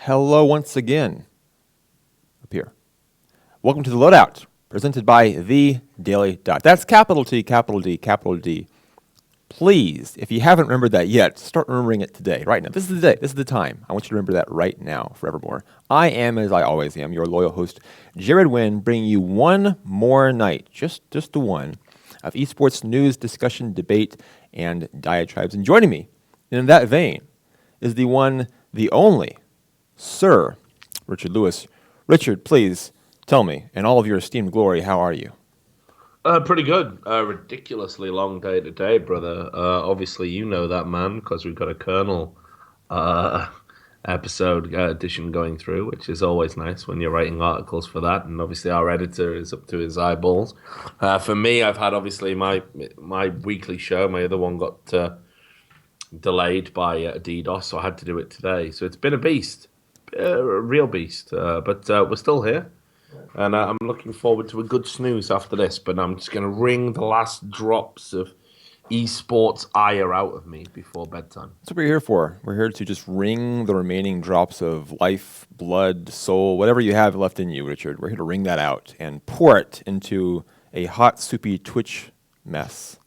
Hello once again. Up here. Welcome to the Loadout, presented by The Daily Dot. That's capital T, capital D, capital D. Please, if you haven't remembered that yet, start remembering it today, right now. This is the day. This is the time. I want you to remember that right now, forevermore. I am, as I always am, your loyal host, Jared Wynn, bringing you one more night, just the one, of esports news, discussion, debate, and diatribes. And joining me in that vein is the one, the only, Sir Richard Lewis. Richard, please tell me, in all of your esteemed glory, how are you? Pretty good. Ridiculously long day today, brother. Obviously, you know that, man, because we've got a Colonel uh, episode edition going through, which is always nice when you're writing articles for that. And obviously, our editor is up to his eyeballs. For me, I've had obviously my weekly show. My other one got delayed by DDoS, so I had to do it today. So it's been a beast, a real beast. But we're still here. And I'm looking forward to a good snooze after this, but I'm just going to wring the last drops of esports ire out of me before bedtime. That's what we're here for. We're here to just wring the remaining drops of life, blood, soul, whatever you have left in you, Richard. We're here to wring that out and pour it into a hot, soupy Twitch mess.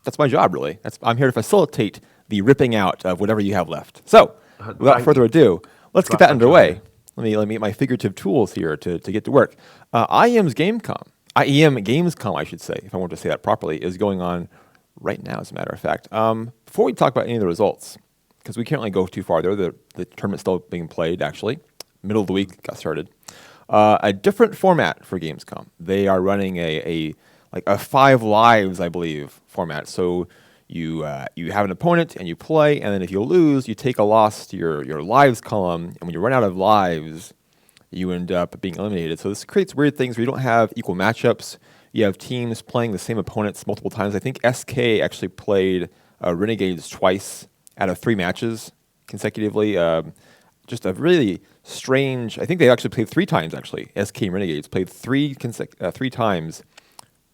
That's my job, really. I'm here to facilitate the ripping out of whatever you have left. So, without further ado, let's get that underway. Let me get my figurative tools here to get to work. IEM Gamescom, I should say, if I want to say that properly, is going on right now, as a matter of fact. Before we talk about any of the results, because we can't really go too far there, the tournament's still being played, actually. Middle of the week got started. A different format for Gamescom. They are running a 5 lives, I believe, format. So you have an opponent and you play, and then if you lose, you take a loss to your lives column, and when you run out of lives, you end up being eliminated. So this creates weird things where you don't have equal matchups. You have teams playing the same opponents multiple times. I think SK actually played Renegades twice out of 3 matches consecutively. Just a really strange. I think they actually played 3 times. Actually, SK and Renegades played 3 times.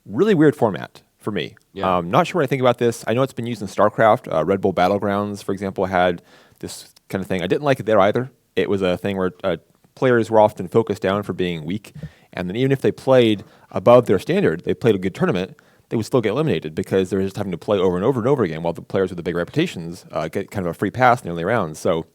Really weird format for me. Yeah. Not sure what I think about this. I know it's been used in StarCraft. Red Bull Battlegrounds, for example, had this kind of thing. I didn't like it there either. It was a thing where players were often focused down for being weak, and then even if they played above their standard, they played a good tournament, they would still get eliminated because they're just having to play over and over and over again, while the players with the big reputations get kind of a free pass in the early rounds. So,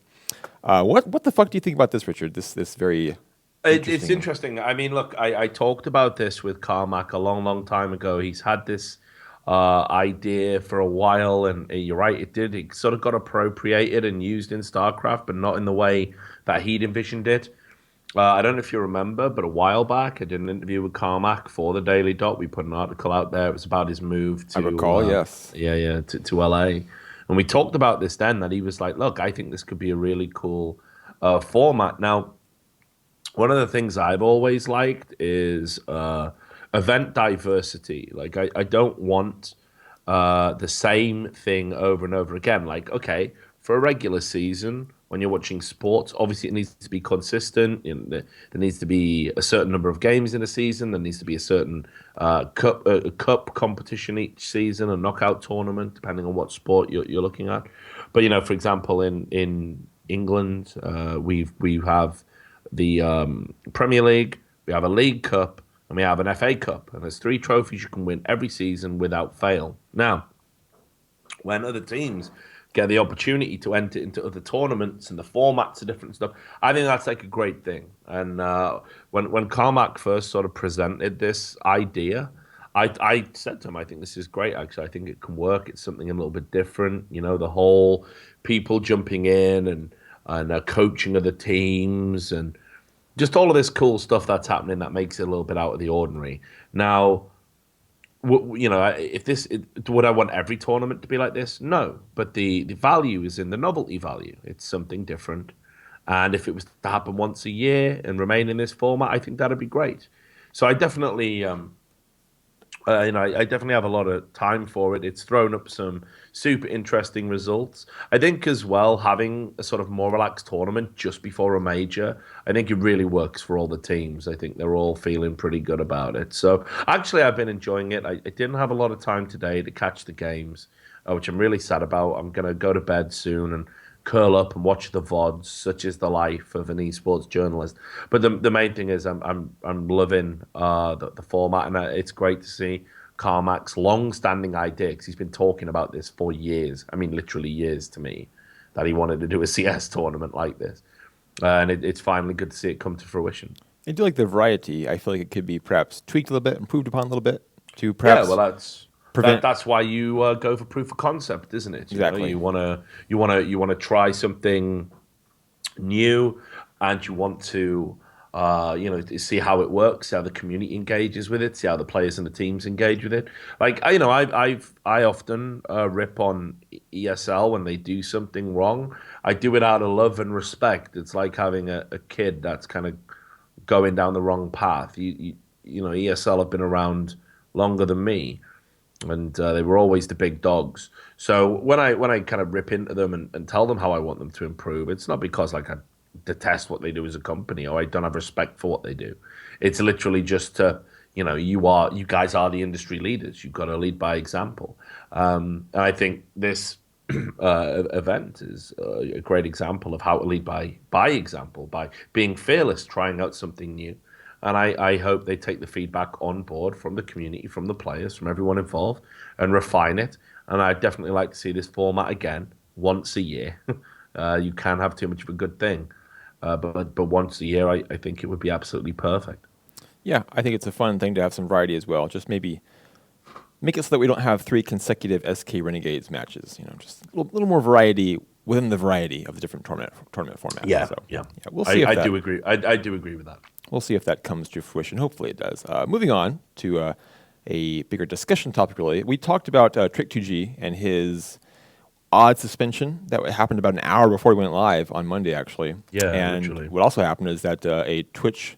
what the fuck do you think about this, Richard? This very It's interesting. I mean, look, I talked about this with Carmack a long time ago. He's had this idea for a while, and you're right, it sort of got appropriated and used in StarCraft, but not in the way that he'd envisioned it. I don't know if you remember, but a while back, I did an interview with Carmack for the Daily Dot. We put an article out there. It was about his move to, I recall, yes. to LA. And we talked about this then, that he was like, look, I think this could be a really cool format. Now, one of the things I've always liked is event diversity. Like, I don't want the same thing over and over again. Like, okay, for a regular season, when you're watching sports, obviously it needs to be consistent. There needs to be a certain number of games in a season. There needs to be a certain cup competition each season, a knockout tournament, depending on what sport you're looking at. But for example, in England, we have the Premier League, we have a League Cup, and we have an FA Cup. And there's 3 trophies you can win every season without fail. Now, when other teams get the opportunity to enter into other tournaments and the formats are different and stuff, I think that's like a great thing. And when Carmack first sort of presented this idea, I said to him, I think this is great, actually. I think it can work. It's something a little bit different. The whole people jumping in and coaching other teams and just all of this cool stuff that's happening that makes it a little bit out of the ordinary. Now, would I want every tournament to be like this? No, but the value is in the novelty value. It's something different, and if it was to happen once a year and remain in this format, I think that'd be great. So I definitely, I definitely have a lot of time for it. It's thrown up some super interesting results. I think as well, having a sort of more relaxed tournament just before a major, I think it really works for all the teams. I think they're all feeling pretty good about it. So actually, I've been enjoying it. I didn't have a lot of time today to catch the games, which I'm really sad about. I'm going to go to bed soon and curl up and watch the VODs, such as the life of an esports journalist. But the main thing is I'm loving the format, and it's great to see Carmack's long-standing idea, because he's been talking about this for years. I mean, literally years to me, that he wanted to do a CS tournament like this, and it's finally good to see it come to fruition. I do like the variety. I feel like it could be perhaps tweaked a little bit, improved upon a little bit to Yeah, perhaps well, prevent. that's why you go for proof of concept, isn't it? You know, Exactly. you wanna try something new, and you want to to see how it works, see how the community engages with it, see how the players and the teams engage with it. Like I often rip on ESL when they do something wrong. I do it out of love and respect. It's like having a kid that's kind of going down the wrong path. ESL have been around longer than me, and they were always the big dogs. So when I kind of rip into them and tell them how I want them to improve, it's not because like I detest what they do as a company or I don't have respect for what they do. It's literally just to, you guys are the industry leaders. You've got to lead by example. And I think this event is a great example of how to lead by example, by being fearless, trying out something new. And I hope they take the feedback on board from the community, from the players, from everyone involved, and refine it. And I'd definitely like to see this format again once a year. You can't have too much of a good thing. But once a year, I think it would be absolutely perfect. Yeah, I think it's a fun thing to have some variety as well. Just maybe make it so that we don't have 3 consecutive SK Renegades matches. Just a little more variety within the variety of the different tournament formats. Yeah, So, yeah. we'll see if I that. do agree. I do agree with that. We'll see if that comes to fruition. Hopefully it does. Moving on to a bigger discussion topic, really. We talked about Trick2G and his odd suspension that happened about an hour before he went live on Monday, actually. Yeah, and literally. what also happened is that a Twitch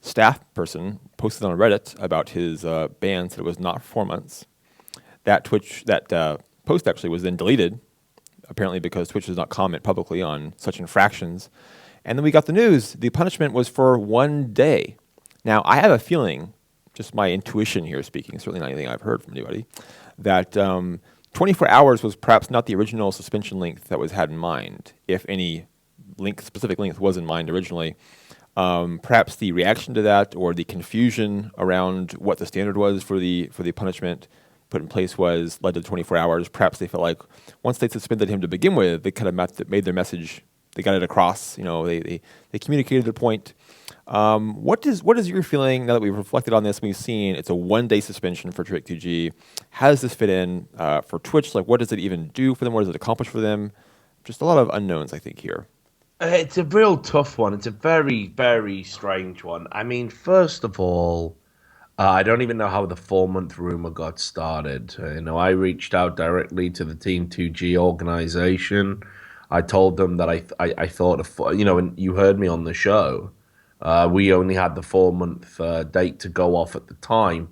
staff person posted on Reddit about his ban, said it was not 4 months. That post actually was then deleted, apparently because Twitch does not comment publicly on such infractions. And then we got the news. The punishment was for 1 day. Now, I have a feeling, just my intuition here speaking, certainly not anything I've heard from anybody, that 24 hours was perhaps not the original suspension length that was had in mind, if any specific length was in mind originally. Perhaps the reaction to that or the confusion around what the standard was for the punishment put in place led to 24 hours. Perhaps they felt like once they suspended him to begin with, they kind of made their message, they got it across. They communicated their point. What is your feeling now that we've reflected on this and we've seen it's a 1 day suspension for Trick2G? How does this fit in for Twitch? Like, what does it even do for them? What does it accomplish for them? Just a lot of unknowns, I think, here. It's a real tough one. It's a very, very strange one. I mean, first of all, I don't even know how the 4 month rumor got started. I reached out directly to the Team 2G organization. I told them that I thought, and you heard me on the show. We only had the 4 month date to go off at the time.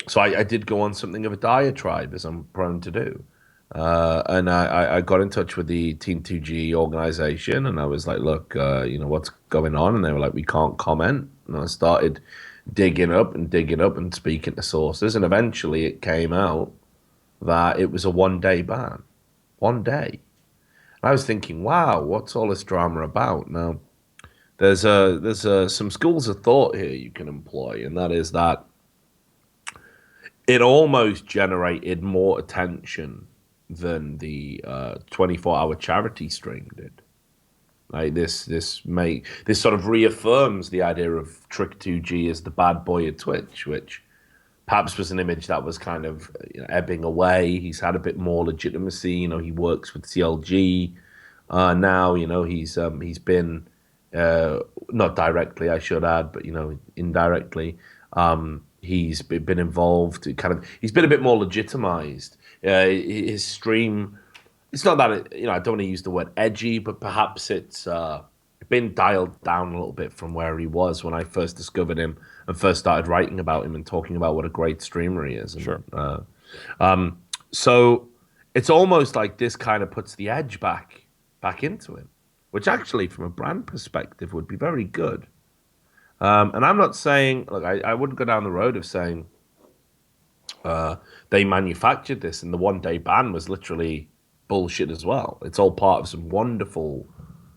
So I did go on something of a diatribe, as I'm prone to do. And I got in touch with the Team 2G organization, and I was like, look, what's going on? And they were like, we can't comment. And I started digging up and speaking to sources. And eventually it came out that it was a 1 day ban. 1 day. And I was thinking, wow, what's all this drama about? Now, there's some schools of thought here you can employ, and that is that it almost generated more attention than the 24-hour charity stream did. Like this sort of reaffirms the idea of Trick2G as the bad boy at Twitch, which perhaps was an image that was kind of ebbing away. He's had a bit more legitimacy. He works with CLG now. He's been not directly, I should add, but indirectly. He's been involved. He's been a bit more legitimized. His stream. It's not that I don't want to use the word edgy, but perhaps it's been dialed down a little bit from where he was when I first discovered him and first started writing about him and talking about what a great streamer he is. And, Sure. So it's almost like this kind of puts the edge back into him, which actually, from a brand perspective, would be very good. And I'm not saying, look, I wouldn't go down the road of saying they manufactured this and the 1 day ban was literally bullshit as well. It's all part of some wonderful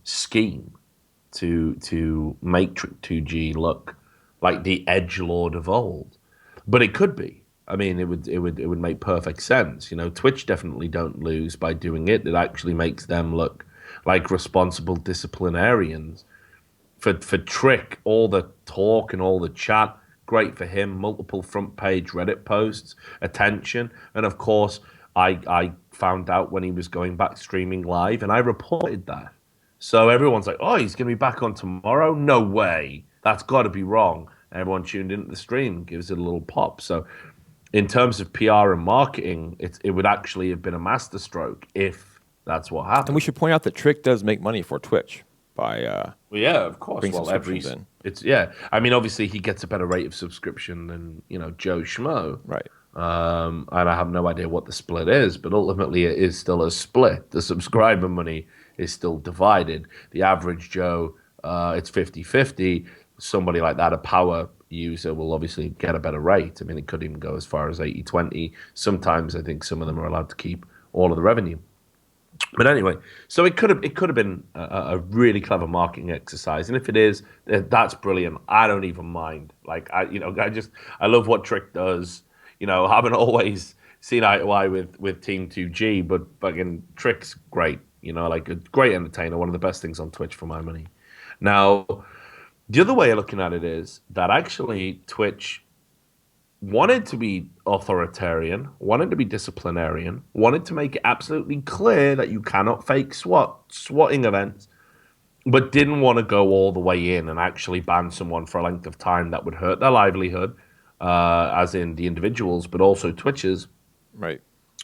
scheme to make Trick 2G look like the edgelord of old. But it could be. I mean, it would make perfect sense. Twitch definitely don't lose by doing it. It actually makes them look like responsible disciplinarians. For Trick, all the talk and all the chat, great for him. Multiple front page Reddit posts, attention, and of course, I found out when he was going back streaming live, and I reported that. So everyone's like, "Oh, he's going to be back on tomorrow? No way! That's got to be wrong." Everyone tuned into the stream, gives it a little pop. So, in terms of PR and marketing, it would actually have been a masterstroke if that's what happened. And we should point out that Trick does make money for Twitch by Well, yeah, of course. bringing Well, subscriptions in. it's yeah. I mean, obviously, he gets a better rate of subscription than Joe Schmo. Right. And I have no idea what the split is, but ultimately, it is still a split. The subscriber money is still divided. The average Joe, it's 50-50. Somebody like that, a power user, will obviously get a better rate. I mean, it could even go as far as 80-20. Sometimes I think some of them are allowed to keep all of the revenue. But anyway, so it could have been a really clever marketing exercise, and if it is, that's brilliant. I don't even mind. Like I love what Trick does. I haven't always seen eye to eye with Team 2G, but fucking Trick's great. Like a great entertainer, one of the best things on Twitch for my money. Now, the other way of looking at it is that actually Twitch wanted to be authoritarian, wanted to be disciplinarian, wanted to make it absolutely clear that you cannot fake swatting events, but didn't want to go all the way in and actually ban someone for a length of time that would hurt their livelihood, as in the individuals, but also Twitchers. Right.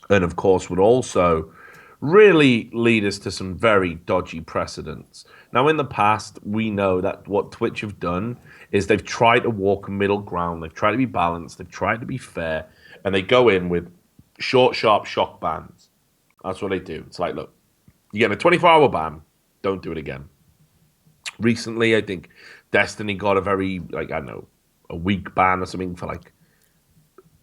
And of course would also really lead us to some very dodgy precedents. Now, in the past, we know that what Twitch have done is they've tried to walk a middle ground. They've tried to be balanced. They've tried to be fair. And they go in with short, sharp shock bans. That's what they do. It's like, look, you get a 24-hour ban. Don't do it again. Recently, I think Destiny got a very, a week ban or something for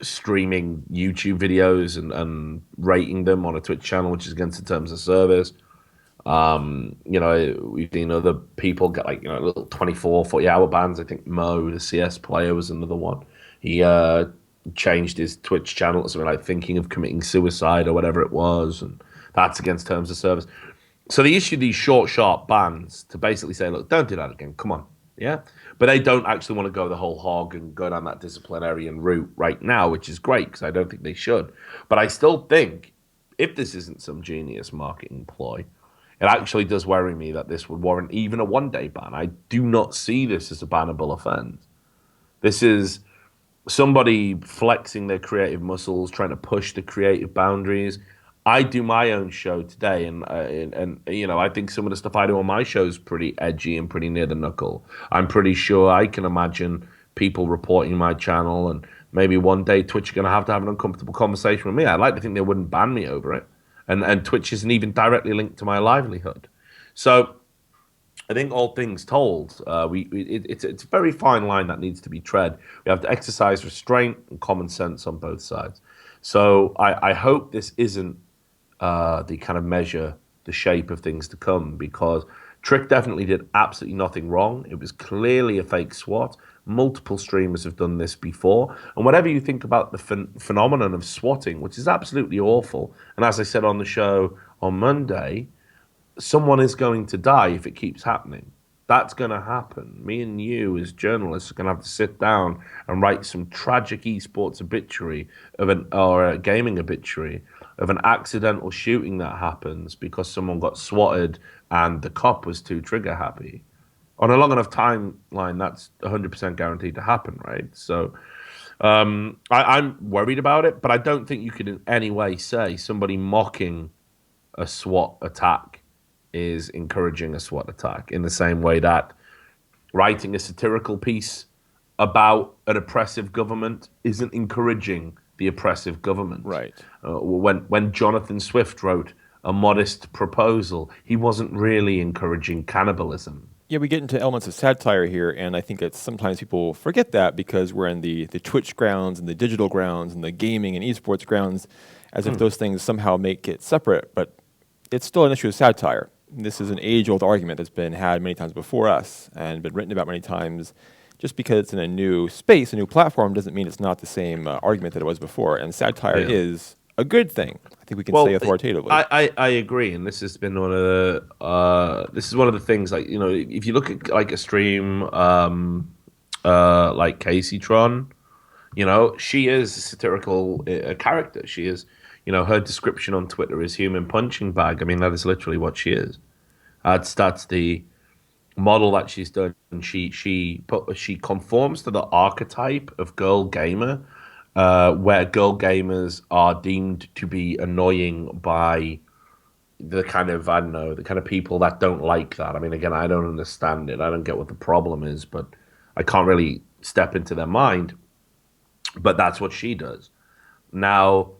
streaming YouTube videos and rating them on a Twitch channel, which is against the terms of service. We've seen other people get little 24, 40-hour bans. I think Mo, the CS player, was another one. He changed his Twitch channel to something like thinking of committing suicide or whatever it was, and that's against terms of service. So they issue these short, sharp bans to basically say, look, don't do that again. Come on. Yeah. But they don't actually want to go the whole hog and go down that disciplinarian route right now, which is great because I don't think they should. But I still think if this isn't some genius marketing ploy, it actually does worry me that this would warrant even a one-day ban. I do not see this as a bannable offense. This is somebody flexing their creative muscles, trying to push the creative boundaries. I do my own show today, and I think some of the stuff I do on my show is pretty edgy and pretty near the knuckle. I'm pretty sure I can imagine people reporting my channel, and maybe one day Twitch are going to have an uncomfortable conversation with me. I'd like to think they wouldn't ban me over it, and Twitch isn't even directly linked to my livelihood. So I think all things told, it's a very fine line that needs to be tread. We have to exercise restraint and common sense on both sides. So I hope this isn't the kind of measure the shape of things to come, because Trick definitely did absolutely nothing wrong. It was clearly a fake SWAT. Multiple streamers have done this before. And whatever you think about the phenomenon of swatting, which is absolutely awful, and as I said on the show on Monday, someone is going to die if it keeps happening. That's going to happen. Me and you as journalists are going to have to sit down and write some tragic esports obituary or a gaming obituary of an accidental shooting that happens because someone got swatted and the cop was too trigger happy. On a long enough timeline, that's 100% guaranteed to happen, right? So I'm worried about it, but I don't think you could in any way say somebody mocking a SWAT attack is encouraging a SWAT attack, in the same way that writing a satirical piece about an oppressive government isn't encouraging the oppressive government. Right. When Jonathan Swift wrote A Modest Proposal, he wasn't really encouraging cannibalism. Yeah, we get into elements of satire here, and I think that sometimes people forget that because we're in the Twitch grounds and the digital grounds and the gaming and esports grounds, as if those things somehow make it separate. But it's still an issue of satire. This is an age-old argument that's been had many times before us and been written about many times. Just because it's in a new space, a new platform, doesn't mean it's not the same argument that it was before. And satire Yeah. is a good thing. I think we can say Well, authoritatively. I agree, and this has been one of the this is one of the things, like, if you look at like a stream like Casey Tron, she is a satirical character. She is, her description on Twitter is human punching bag. I mean, that is literally what she is. That's the model that she's done. She conforms to the archetype of girl gamer, where girl gamers are deemed to be annoying by the kind of, I don't know, the kind of people that don't like that. I mean, again, I don't understand it. I don't get what the problem is, but I can't really step into their mind. But that's what she does. Now,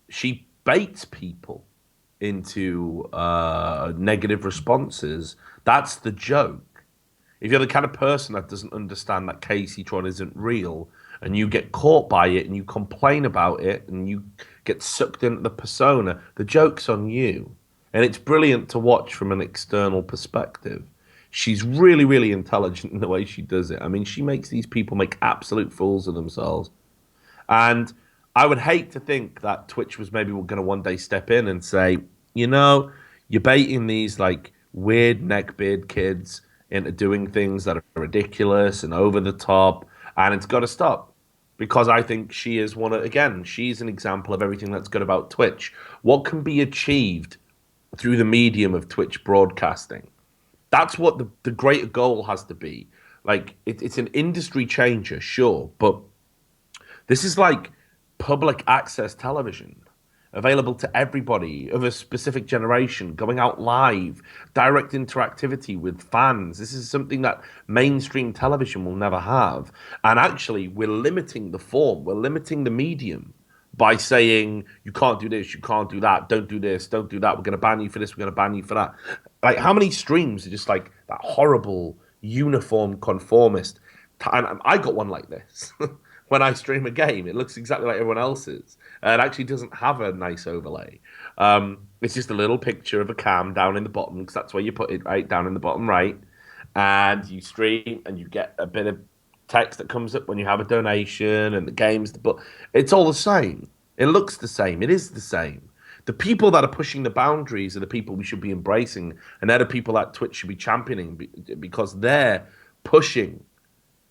she baits people into negative responses. That's the joke. If you're the kind of person that doesn't understand that Casey Tron isn't real, and you get caught by it and you complain about it and you get sucked into the persona, the joke's on you. And it's brilliant to watch from an external perspective. She's really, really intelligent in the way she does it. I mean, she makes these people make absolute fools of themselves. And I would hate to think that Twitch was maybe going to one day step in and say, you're baiting these like weird neckbeard kids into doing things that are ridiculous and over the top, and it's got to stop. Because I think she is she's an example of everything that's good about Twitch. What can be achieved through the medium of Twitch broadcasting? That's what the greater goal has to be. Like, it's an industry changer, sure, but this is like public access television, available to everybody of a specific generation, going out live, direct interactivity with fans. This is something that mainstream television will never have. And actually, we're limiting the form, we're limiting the medium by saying, you can't do this, you can't do that, don't do this, don't do that, we're going to ban you for this, we're going to ban you for that. Like, how many streams are just like that horrible, uniform, conformist? And I got one like this. When I stream a game, it looks exactly like everyone else's. It actually doesn't have a nice overlay. It's just a little picture of a cam down in the bottom, because that's where you put it, right down in the bottom right. And you stream, and you get a bit of text that comes up when you have a donation, and the games. But it's all the same. It looks the same. It is the same. The people that are pushing the boundaries are the people we should be embracing, and they're the people that Twitch should be championing, because they're pushing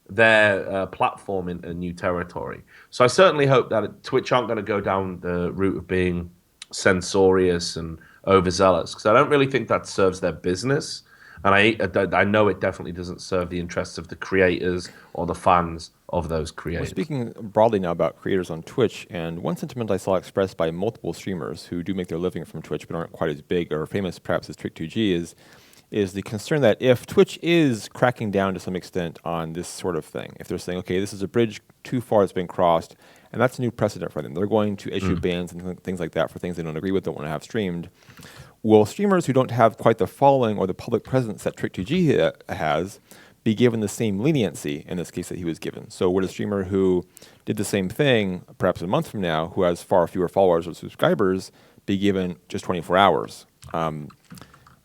their platform in a new territory. So I certainly hope that Twitch aren't going to go down the route of being censorious and overzealous, because I don't really think that serves their business. And I know it definitely doesn't serve the interests of the creators or the fans of those creators. We're speaking broadly now about creators on Twitch, and one sentiment I saw expressed by multiple streamers who do make their living from Twitch but aren't quite as big or famous perhaps as Trick2G is the concern that if Twitch is cracking down to some extent on this sort of thing, if they're saying, okay, this is a bridge too far that's been crossed, and that's a new precedent for them, they're going to issue bans and things like that for things they don't agree with, don't want to have streamed, will streamers who don't have quite the following or the public presence that Trick2G has be given the same leniency in this case that he was given? So would a streamer who did the same thing perhaps a month from now, who has far fewer followers or subscribers, be given just 24 hours?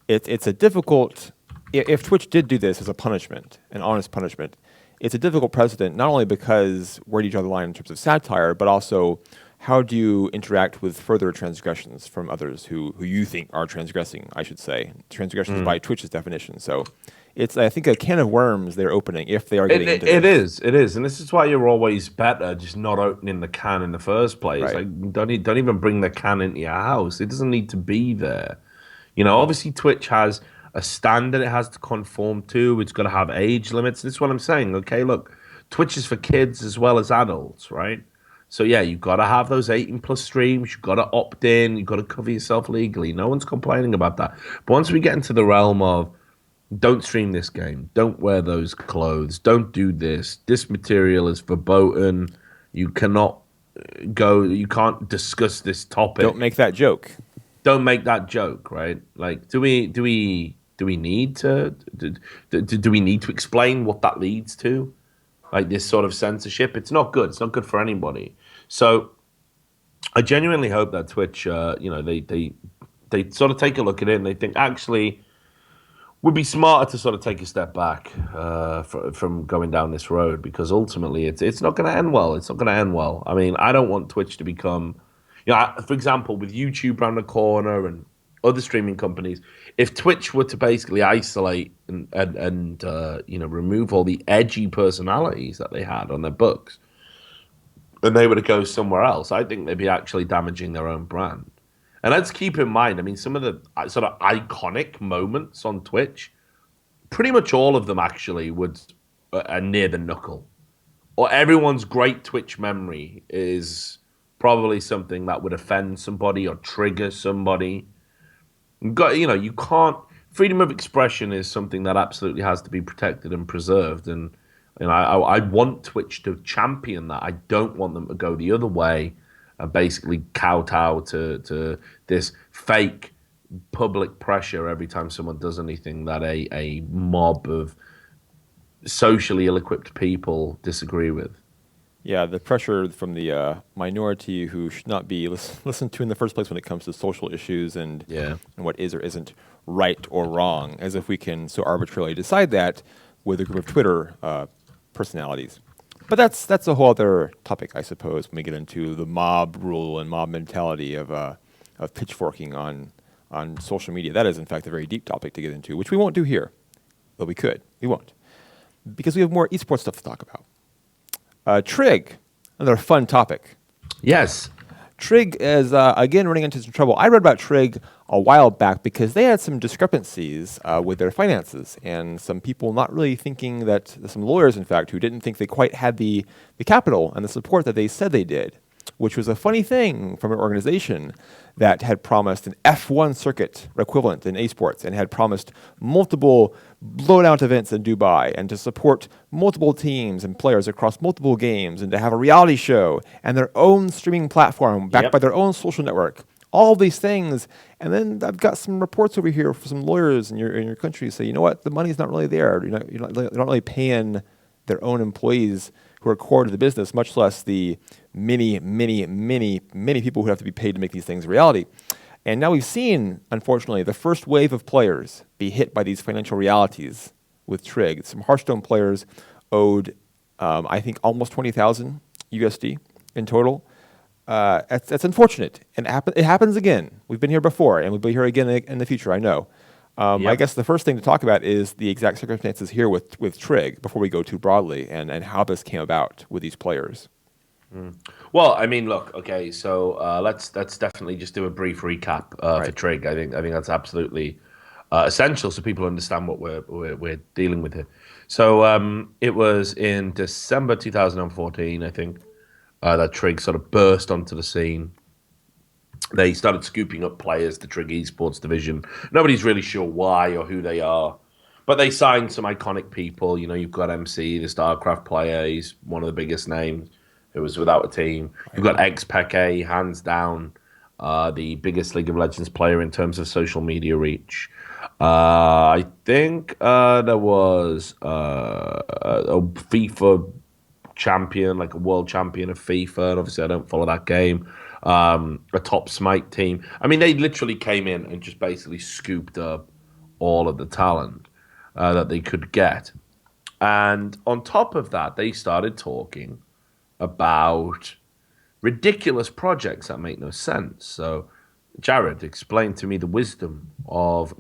It's a difficult, if Twitch did do this as a punishment, an honest punishment, it's a difficult precedent, not only because where do you draw the line in terms of satire, but also how do you interact with further transgressions from others who you think are transgressing, I should say, transgressions by Twitch's definition. So it's, I think, a can of worms they're opening if they are getting into this. It is. And this is why you're always better just not opening the can in the first place. Right. Like, don't even bring the can into your house. It doesn't need to be there. Obviously Twitch has a standard it has to conform to. It's got to have age limits. This is what I'm saying. Okay, look, Twitch is for kids as well as adults, right? So yeah, you've got to have those 18+ streams. You've got to opt in. You've got to cover yourself legally. No one's complaining about that. But once we get into the realm of don't stream this game, don't wear those clothes, don't do this, this material is verboten, you cannot you can't discuss this topic. Don't make that joke. Don't make that joke, right? Like, do we need to do we need to explain what that leads to? Like, this sort of censorship, it's not good. It's not good for anybody. So I genuinely hope that Twitch, they they sort of take a look at it and they think, actually, would be smarter to sort of take a step back from going down this road, because ultimately it's not going to end well. It's not going to end well. I mean, I don't want Twitch to become, for example, with YouTube around the corner and other streaming companies, if Twitch were to basically isolate and remove all the edgy personalities that they had on their books, and they were to go somewhere else, I think they'd be actually damaging their own brand. And let's keep in mind, I mean, some of the sort of iconic moments on Twitch, pretty much all of them actually are near the knuckle. Or everyone's great Twitch memory is probably something that would offend somebody or trigger somebody. You can't. Freedom of expression is something that absolutely has to be protected and preserved. And I want Twitch to champion that. I don't want them to go the other way and basically kowtow to this fake public pressure every time someone does anything that a mob of socially ill-equipped people disagree with. Yeah, the pressure from the minority who should not be listened to in the first place when it comes to social issues and what is or isn't right or wrong, as if we can so arbitrarily decide that with a group of Twitter personalities. But that's a whole other topic, I suppose, when we get into the mob rule and mob mentality of pitchforking on social media. That is, in fact, a very deep topic to get into, which we won't do here, though we could. We won't, because we have more esports stuff to talk about. Trig, another fun topic. Yes. Trig is, again, running into some trouble. I read about Trig a while back because they had some discrepancies with their finances, and some people not really thinking that, some lawyers, in fact, who didn't think they quite had the capital and the support that they said they did, which was a funny thing from an organization that had promised an F1 circuit equivalent in esports and had promised multiple blown-out events in Dubai and to support multiple teams and players across multiple games and to have a reality show and their own streaming platform backed by their own social network. All these things. And then I've got some reports over here from some lawyers in your country who say, you know what, the money's not really there. You're not really paying their own employees who are core to the business, much less the many people who have to be paid to make these things a reality. And now we've seen, unfortunately, the first wave of players be hit by these financial realities with Trig. Some Hearthstone players owed, I think, almost 20,000 USD in total. That's unfortunate, and it happens again. We've been here before, and we'll be here again in the future, I know. I guess the first thing to talk about is the exact circumstances here with Trig before we go too broadly, and how this came about with these players. Well, I mean, look, okay, so let's definitely just do a brief recap for Trig. I think that's absolutely essential so people understand what we're dealing with here. So it was in December 2014, I think, that Trig sort of burst onto the scene. They started scooping up players, the Trig Esports division. Nobody's really sure why or who they are, but they signed some iconic people. You've got MC, the StarCraft player. He's one of the biggest names who was without a team. You've got XPeke, hands down, the biggest League of Legends player in terms of social media reach. I think there was a FIFA champion, like a world champion of FIFA, and obviously I don't follow that game. A top Smite team. I mean, they literally came in and just basically scooped up all of the talent that they could get. And on top of that, they started talking about ridiculous projects that make no sense. So, Jared, explain to me the wisdom of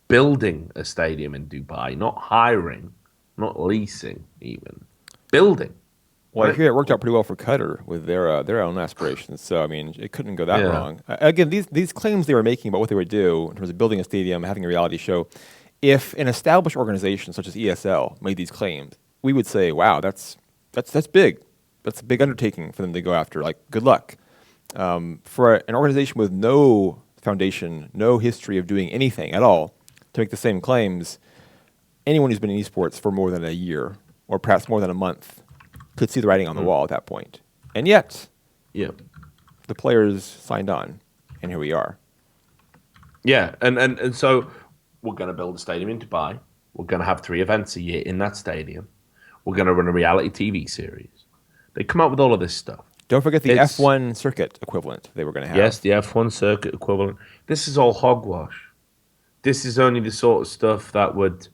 building a stadium in Dubai, not hiring, not leasing even, building. Well, I hear it worked out pretty well for Qatar with their own aspirations. So, I mean, it couldn't go that wrong. Again, these claims they were making about what they would do in terms of building a stadium, having a reality show, if an established organization such as ESL made these claims, we would say, wow, that's big. That's a big undertaking for them to go after. Like, good luck. For an organization with no foundation, no history of doing anything at all, to make the same claims, anyone who's been in esports for more than a year, or perhaps more than a month, could see the writing on the wall at that point. And yet, the players signed on, and here we are. Yeah, and so we're going to build a stadium in Dubai. We're going to have 3 events a year in that stadium. We're going to run a reality TV series. They come out with all of this stuff. Don't forget the It's F1 circuit equivalent they were going to yes, have. the F1 circuit equivalent. This is all hogwash. This is only the sort of stuff that would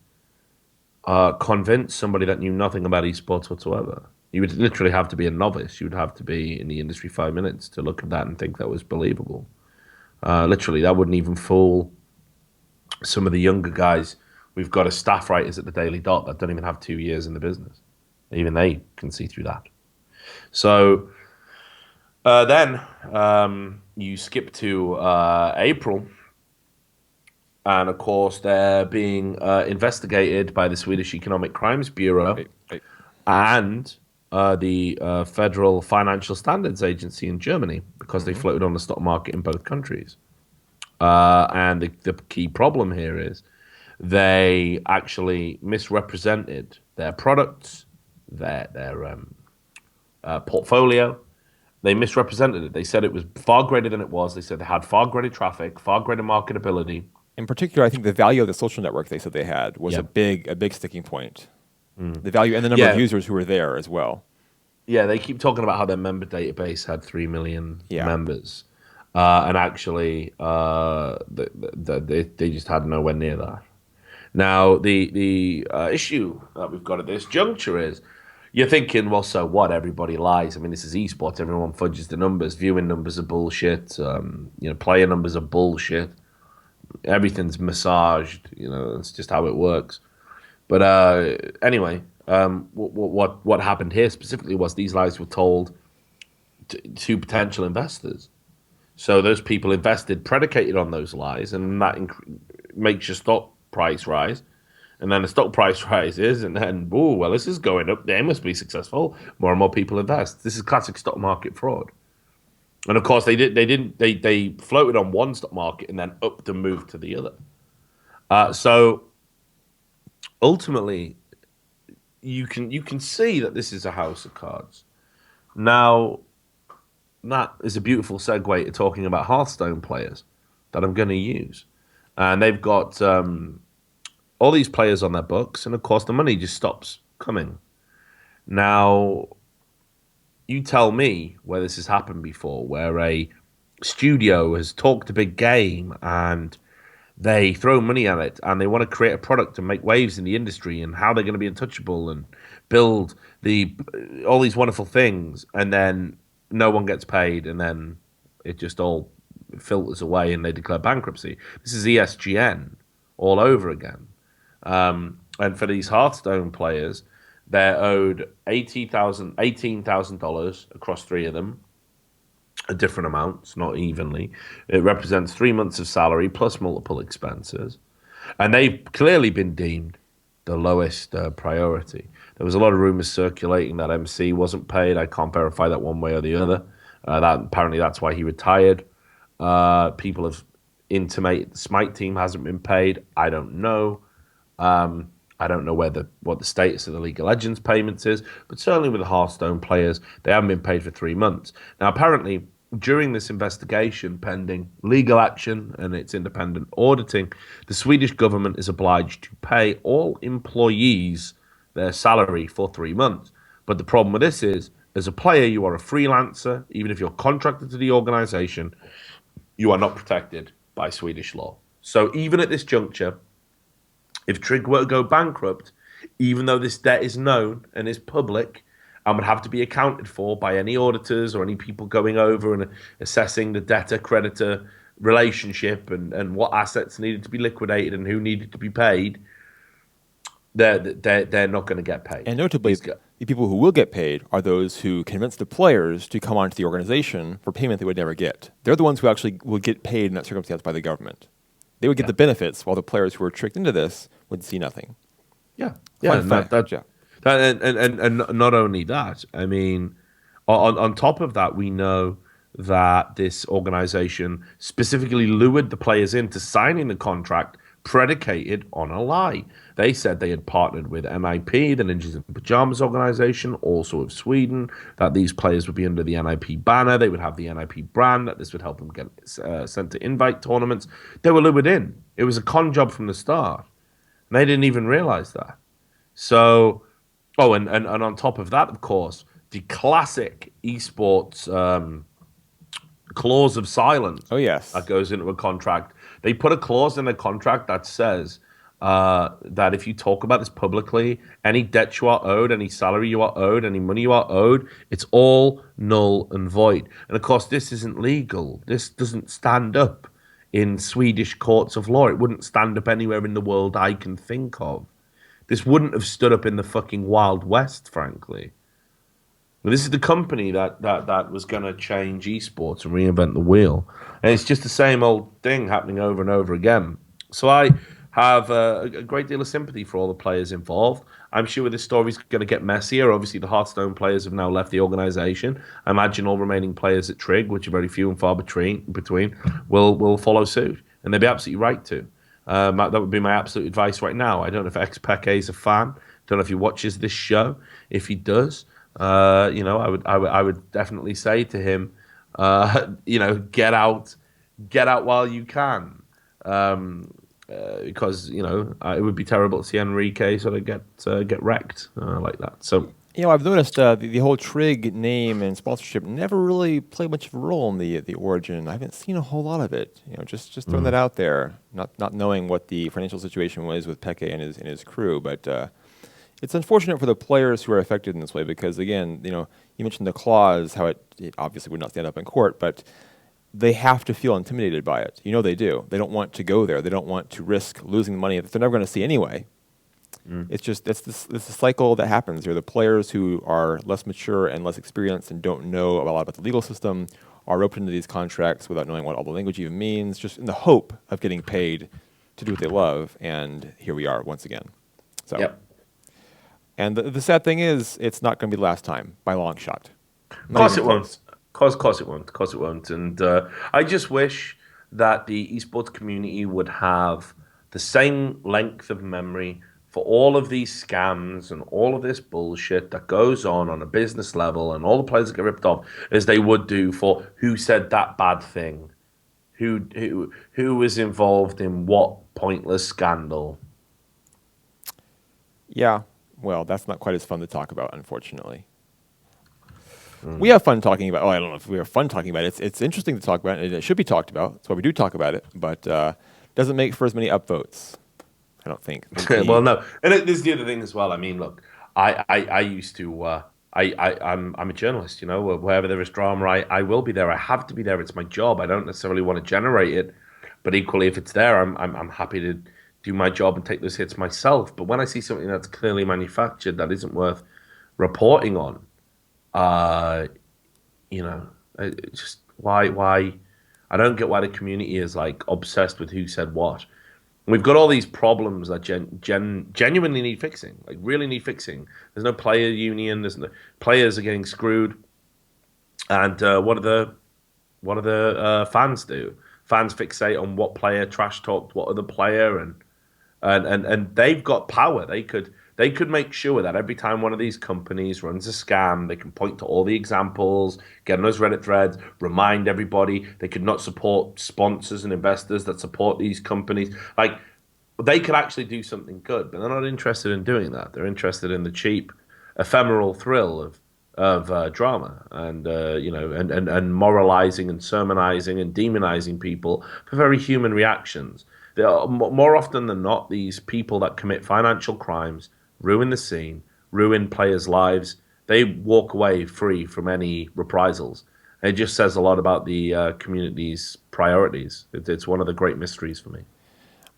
convince somebody that knew nothing about esports whatsoever. You would literally have to be a novice. You would have to be in the industry 5 minutes to look at that and think that was believable. Literally, that wouldn't even fool some of the younger guys. We've got a staff writers at the Daily Dot that don't even have 2 years in the business. Even they can see through that. So then you skip to April, and of course they're being investigated by the Swedish Economic Crimes Bureau Right, right. and the Federal Financial Standards Agency in Germany because they Hmm. floated on the stock market in both countries. And the key problem here is they actually misrepresented their products, their portfolio. They misrepresented it. They said it was far greater than it was. They said they had far greater traffic, far greater marketability. In particular, I think the value of the social network they said they had was Yeah. a big sticking point. The value and the number of Yeah. users who were there as well. Yeah, they keep talking about how their member database had 3 million Yeah. members. And actually, they just had nowhere near that. Now, the issue that we've got at this juncture is you're thinking, well, so what? Everybody lies. I mean, this is esports. Everyone fudges the numbers. Viewing numbers are bullshit. Player numbers are bullshit. Everything's massaged. It's just how it works. But anyway, what happened here specifically was these lies were told to potential investors. So those people invested predicated on those lies, and that makes your stock price rise. And then the stock price rises, and then, oh, well, this is going up. They must be successful. More and more people invest. This is classic stock market fraud. And of course, they floated on one stock market and then upped and moved to the other. So ultimately, you can see that this is a house of cards. Now, that is a beautiful segue to talking about Hearthstone players that I'm going to use. And they've got all these players on their books, and of course, the money just stops coming. Now, you tell me where this has happened before, where a studio has talked a big game and they throw money at it and they want to create a product and make waves in the industry and how they're going to be untouchable and build all these wonderful things, and then no one gets paid, and then it just all filters away and they declare bankruptcy. This is ESGN all over again. And for these Hearthstone players, they're owed $18,000 across three of them, different amounts, not evenly. It represents 3 months of salary plus multiple expenses. And they've clearly been deemed the lowest priority. There was a lot of rumors circulating that MC wasn't paid. I can't verify that one way or the other. Apparently that's why he retired. People have intimated the Smite team hasn't been paid. I don't know. I don't know what the status of the League of Legends payments is, but certainly with the Hearthstone players, they haven't been paid for 3 months. Now, apparently, during this investigation pending legal action and its independent auditing, the Swedish government is obliged to pay all employees their salary for 3 months. But the problem with this is, as a player, you are a freelancer. Even if you're contracted to the organization, you are not protected by Swedish law. So even at this juncture, if Trig were to go bankrupt, even though this debt is known and is public and would have to be accounted for by any auditors or any people going over and assessing the debtor-creditor relationship and what assets needed to be liquidated and who needed to be paid, they're not going to get paid. And notably, the people who will get paid are those who convince the players to come onto the organization for payment they would never get. They're the ones who actually will get paid in that circumstance by the government. They would get the benefits, while the players who were tricked into this would see nothing. Yeah, And not only that. I mean, on top of that, we know that this organization specifically lured the players into signing the contract predicated on a lie. They said they had partnered with NIP, the Ninjas in Pajamas organization, also of Sweden, that these players would be under the NIP banner, they would have the NIP brand, that this would help them get sent to invite tournaments. They were lured in. It was a con job from the start. And they didn't even realize that. So, and on top of that, of course, the classic esports clause of silence Oh yes. that goes into a contract. They put a clause in a contract that says that if you talk about this publicly, any debt you are owed, any salary you are owed, any money you are owed, it's all null and void. And of course, this isn't legal. This doesn't stand up in Swedish courts of law. It wouldn't stand up anywhere in the world I can think of. This wouldn't have stood up in the fucking Wild West, frankly. This is the company that was going to change esports and reinvent the wheel. And it's just the same old thing happening over and over again. So I have a great deal of sympathy for all the players involved. I'm sure this story's going to get messier. Obviously, the Hearthstone players have now left the organization. I imagine all remaining players at Trig, which are very few and far between, will follow suit. And they'd be absolutely right to. That would be my absolute advice right now. I don't know if XPeke is a fan. Don't know if he watches this show. If he does, I would definitely say to him, get out while you can, because it would be terrible to see Enrique sort of get wrecked like that. So. I've noticed the whole Trig name and sponsorship never really played much of a role in the origin. I haven't seen a whole lot of it. Just throwing that out there, not knowing what the financial situation was with Peke and his crew, but it's unfortunate for the players who are affected in this way because, again, you mentioned the clause, how it obviously would not stand up in court, but they have to feel intimidated by it. They do. They don't want to go there. They don't want to risk losing money that they're never going to see anyway. It's this cycle that happens here. The players who are less mature and less experienced and don't know a lot about the legal system are roped into these contracts without knowing what all the language even means, just in the hope of getting paid to do what they love. And here we are once again. So, yep. And the sad thing is, it's not going to be the last time by a long shot. Of course it won't. Of course it won't. Of course it won't. And I just wish that the esports community would have the same length of memory for all of these scams and all of this bullshit that goes on a business level and all the players that get ripped off as they would do for who said that bad thing, who was involved in what pointless scandal. Yeah, well, that's not quite as fun to talk about, unfortunately. We have fun talking about. Oh, I don't know if we have fun talking about it. It's interesting to talk about, and it should be talked about. That's why we do talk about it, but doesn't make for as many upvotes. I don't think. Well, no, and there's the other thing as well. I mean, look, I used to. I'm a journalist. Wherever there is drama, I will be there. I have to be there. It's my job. I don't necessarily want to generate it, but equally, if it's there, I'm happy to do my job and take those hits myself. But when I see something that's clearly manufactured that isn't worth reporting on, just why I don't get why the community is like obsessed with who said what. We've got all these problems that genuinely need fixing, like really need fixing. There's no player union. Players are getting screwed. And what do the fans do? Fans fixate on what player trash talked what other player, and they've got power. They could make sure that every time one of these companies runs a scam, they can point to all the examples, get on those Reddit threads, remind everybody. They could not support sponsors and investors that support these companies. Like, they could actually do something good, but they're not interested in doing that. They're interested in the cheap, ephemeral thrill of drama and moralizing and sermonizing and demonizing people for very human reactions. There are, more often than not, these people that commit financial crimes ruin the scene, ruin players' lives. They walk away free from any reprisals. It just says a lot about the community's priorities. It's one of the great mysteries for me.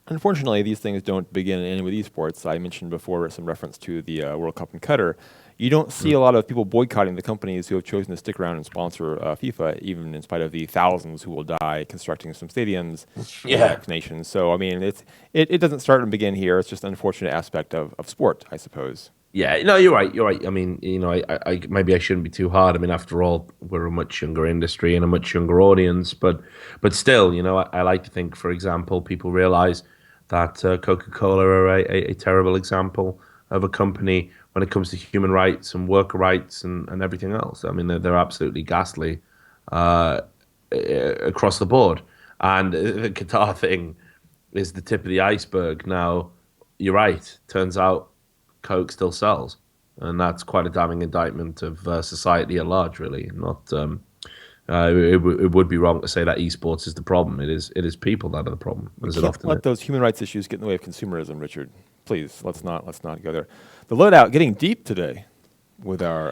Unfortunately, these things don't begin and end with esports. I mentioned before some reference to the World Cup in Qatar. You don't see a lot of people boycotting the companies who have chosen to stick around and sponsor FIFA, even in spite of the thousands who will die constructing some stadiums in the next nations. So, I mean, it doesn't start and begin here. It's just an unfortunate aspect of sport, I suppose. Yeah, no, you're right. You're right. I mean, I maybe I shouldn't be too hard. I mean, after all, we're a much younger industry and a much younger audience. But still, I like to think, for example, people realize that Coca-Cola are a terrible example of a company when it comes to human rights and worker rights and everything else. I mean, they're absolutely ghastly across the board. And the Qatar thing is the tip of the iceberg. Now, you're right. Turns out Coke still sells. and that's quite a damning indictment of society at large. Really, not. It would be wrong to say that esports is the problem. It is people that are the problem, We as it can't often is. let those human rights issues get in the way of consumerism, Richard. Please, let's not go there. The loadout getting deep today with our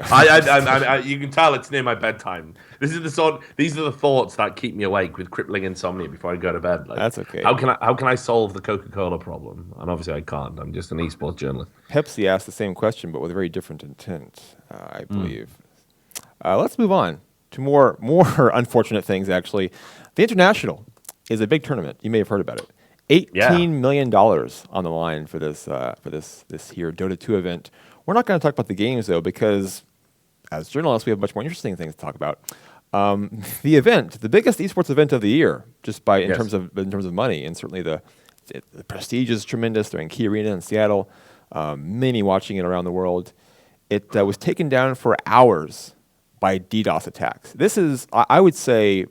You can tell it's near my bedtime. These are the thoughts that keep me awake with crippling insomnia before I go to bed. Like, That's okay. how can I solve the Coca-Cola problem? And obviously, I can't. I'm just an esports journalist. Pepsi asked the same question, but with a very different intent, I Mm. believe. Let's move on to more unfortunate things. Actually, the International is a big tournament. You may have heard about it. Yeah. $18 million on the line for this here Dota 2 event. We're not going to talk about the games though, because as journalists, we have much more interesting things to talk about. The event, the biggest esports event of the year, just by Yes. in terms of money, and certainly the prestige is tremendous. They're in Key Arena in Seattle. Many watching it around the world. It was taken down for hours by DDoS attacks. This is, I would say,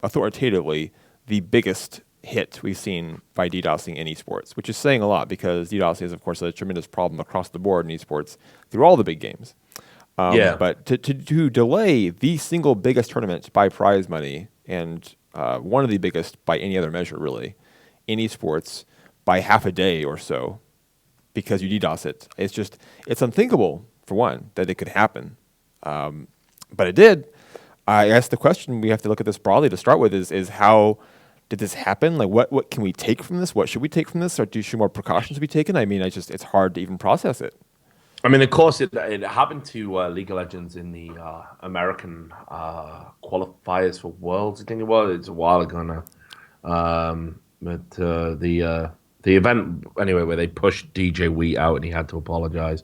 authoritatively, the biggest hit we've seen by DDoSing in esports, which is saying a lot because DDoS is, of course, a tremendous problem across the board in esports through all the big games. Yeah. But to delay the single biggest tournament by prize money and one of the biggest by any other measure, really, in esports by half a day or so because you DDoS it, it's unthinkable, for one, that it could happen. But it did. I guess the question we have to look at this broadly to start with is how did this happen? Like, what can we take from this? What should we take from this? Or should more precautions be taken? I mean, it's hard to even process it. I mean, of course, it happened to League of Legends in the American qualifiers for Worlds. I think it was. It's a while ago now. But the event anyway, where they pushed DJ Wheat out and he had to apologize.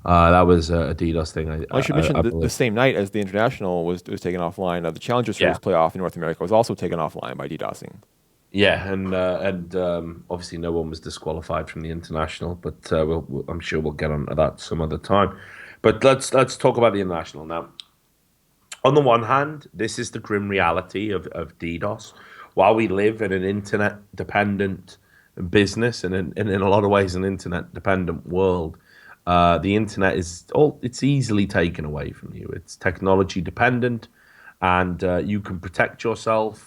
That was a DDoS thing. I should mention I the believe. same night as the International was taken offline, the Challenger Yeah, Series playoff in North America was also taken offline by DDoSing. yeah, and obviously no one was disqualified from the international, but I'm sure we'll get onto that some other time. But let's talk about the international now. On the one hand, this is the grim reality of DDoS. While we live in an internet dependent business and in a lot of ways an internet dependent world, the internet it's easily taken away from you. It's technology dependent, and you can protect yourself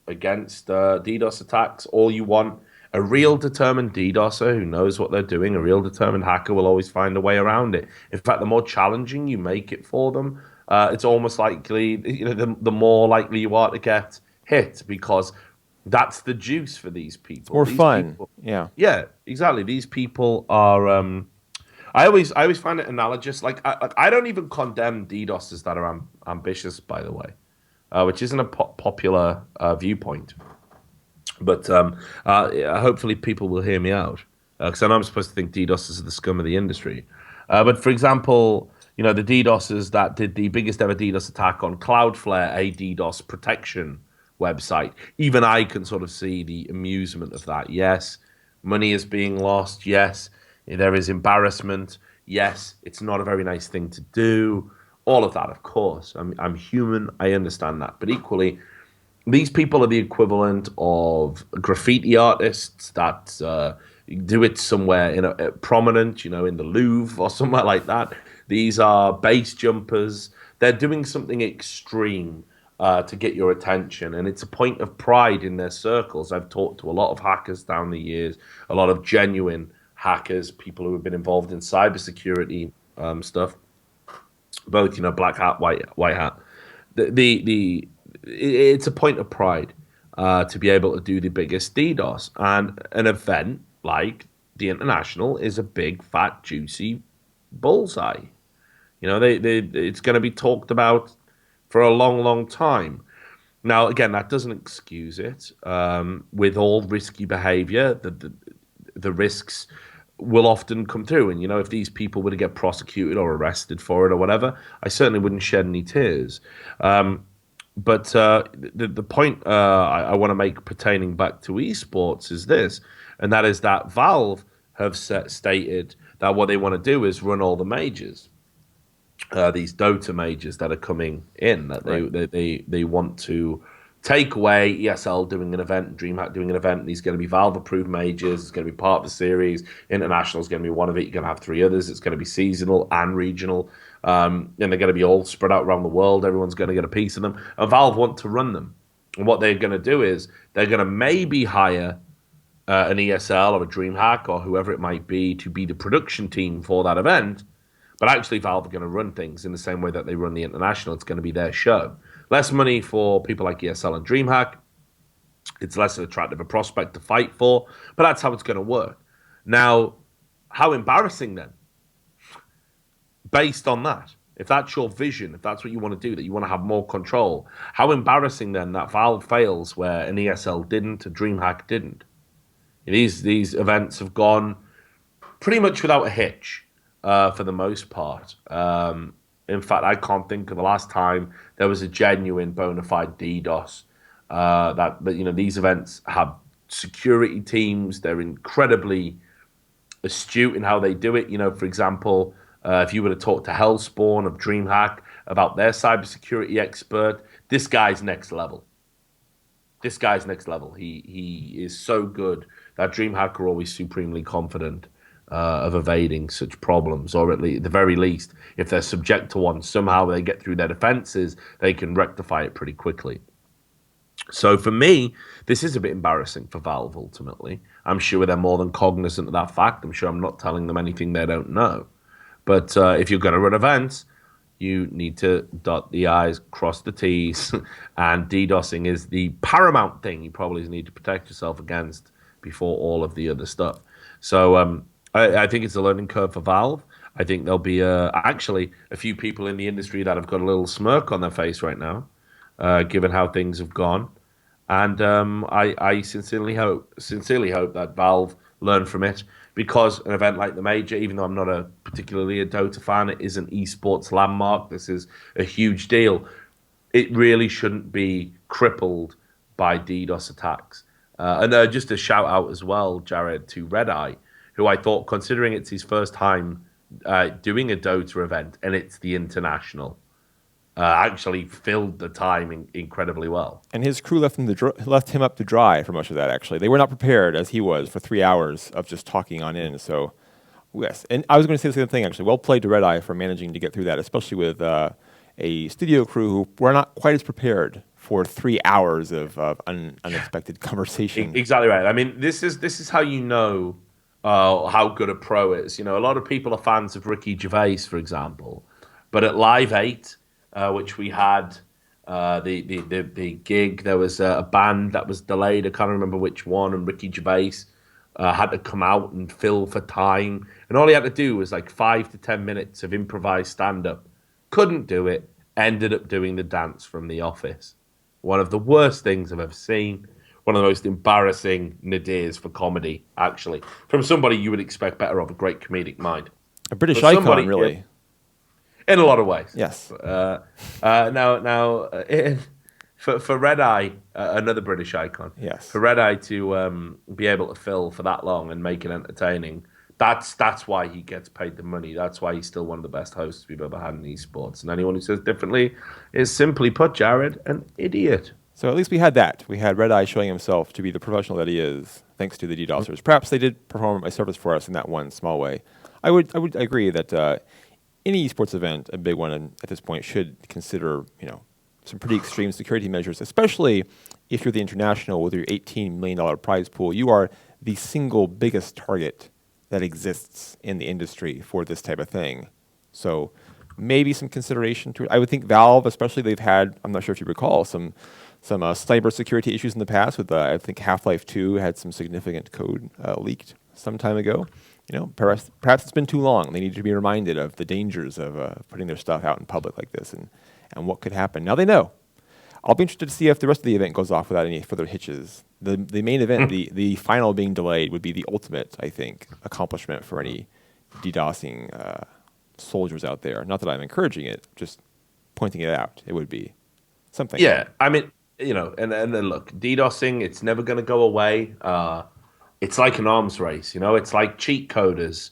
against DDoS attacks all you want. A real determined DDoSer who knows what they're doing, a real determined hacker will always find a way around it. In fact, the more challenging you make it for them, it's almost likely, the more likely you are to get hit because that's the juice for these people. More These fun. people, Yeah. yeah, exactly. These people are. I always find it analogous. Like I don't even condemn DDoSers that are ambitious, by the way, which isn't a popular viewpoint. But yeah, hopefully people will hear me out because I know I'm supposed to think DDoSers are the scum of the industry. But for example, the DDoSers that did the biggest ever DDoS attack on Cloudflare, a DDoS protection website. Even I can sort of see the amusement of that. Yes, money is being lost. Yes, there is embarrassment. Yes, it's not a very nice thing to do. All of that, of course. I'm human. I understand that. But equally, these people are the equivalent of graffiti artists that do it somewhere in a prominent, in the Louvre or somewhere like that. These are base jumpers. They're doing something extreme to get your attention, and it's a point of pride in their circles. I've talked to a lot of hackers down the years, a lot of genuine hackers, people who have been involved in cybersecurity stuff, both black hat, white hat. It's a point of pride to be able to do the biggest DDoS, and an event like the International is a big, fat, juicy bullseye. It's going to be talked about for a long, long time. Now, again, that doesn't excuse it. With all risky behavior, the risks will often come through. And, if these people were to get prosecuted or arrested for it or whatever, I certainly wouldn't shed any tears. But the point I want to make pertaining back to esports is this, and that is that Valve have stated that what they want to do is run all the majors, these Dota majors that are coming in. That Right. they want to Take away ESL doing an event, DreamHack doing an event. These going to be Valve-approved majors. It's going to be part of the series. International is going to be one of it. You're going to have 3 others. It's going to be seasonal and regional. And they're going to be all spread out around the world. Everyone's going to get a piece of them. And Valve want to run them. And what they're going to do is they're going to maybe hire an ESL or a DreamHack or whoever it might be to be the production team for that event. But actually, Valve are going to run things in the same way that they run the International. It's going to be their show. Less money for people like ESL and DreamHack. It's less attractive a prospect to fight for, but that's how it's going to work. Now, how embarrassing then, based on that? If that's your vision, if that's what you want to do, that you want to have more control, how embarrassing then that Valve fails where an ESL didn't, a DreamHack didn't. These events have gone pretty much without a hitch for the most part. In fact, I can't think of the last time there was a genuine bona fide DDoS. These events have security teams. They're incredibly astute in how they do it. For example, if you were to talk to Hellspawn of DreamHack about their cybersecurity expert, this guy's next level. This guy's next level. He is so good that DreamHack are always supremely confident of evading such problems, or at the very least, if they're subject to one, somehow they get through their defenses, they can rectify it pretty quickly. So for me, this is a bit embarrassing for Valve, ultimately. I'm sure they're more than cognizant of that fact. I'm sure I'm not telling them anything they don't know. But if you're going to run events, you need to dot the I's, cross the T's, and DDoSing is the paramount thing you probably need to protect yourself against before all of the other stuff. So I think it's a learning curve for Valve. I think there'll be actually a few people in the industry that have got a little smirk on their face right now, given how things have gone. And I sincerely hope that Valve learn from it, because an event like the Major, even though I'm not particularly a Dota fan, it is an esports landmark. This is a huge deal. It really shouldn't be crippled by DDoS attacks. And just a shout out as well, Jared, to Red Eye, who I thought, considering it's his first time doing a Dota event and it's the International, actually filled the time incredibly well. And his crew left him up to dry for much of that, actually. They were not prepared, as he was, for 3 hours of just talking on in. So, yes. And I was going to say the same thing, actually. Well played to Red Eye for managing to get through that, especially with a studio crew who were not quite as prepared for 3 hours of unexpected conversation. Exactly right. I mean, this is how you know how good a pro is. A lot of people are fans of Ricky Gervais, for example, but at Live 8, which we had the gig, there was a band that was delayed. I can't remember which one, and Ricky Gervais had to come out and fill for time, and all he had to do was like 5 to 10 minutes of improvised stand-up. Couldn't do it. Ended up doing the dance from The Office. One of the worst things I've ever seen. One of the most embarrassing nadirs for comedy, actually, from somebody you would expect better of, a great comedic mind. A British icon, really. In a lot of ways. Yes. For Red Eye, another British icon. Yes. For Red Eye to be able to fill for that long and make it entertaining, that's why he gets paid the money. That's why he's still one of the best hosts we've ever had in esports. And anyone who says differently is, simply put, Jared, an idiot. So at least we had that. We had Red Eye showing himself to be the professional that he is, thanks to the DDoSers. Perhaps they did perform a service for us in that one small way. I would agree that any esports event, a big one at this point, should consider some pretty extreme security measures, especially if you're the International with your $18 million prize pool. You are the single biggest target that exists in the industry for this type of thing. So maybe some consideration to it. I would think Valve, especially, they've had, I'm not sure if you recall, some cybersecurity issues in the past with, I think Half-Life 2 had some significant code leaked some time ago. Perhaps it's been too long. They need to be reminded of the dangers of putting their stuff out in public like this and what could happen. Now they know. I'll be interested to see if the rest of the event goes off without any further hitches. The main event, the final being delayed, would be the ultimate, I think, accomplishment for any DDoSing soldiers out there. Not that I'm encouraging it, just pointing it out. It would be something. Yeah, I mean, and then look, DDoSing, it's never going to go away. It's like an arms race, It's like cheat coders.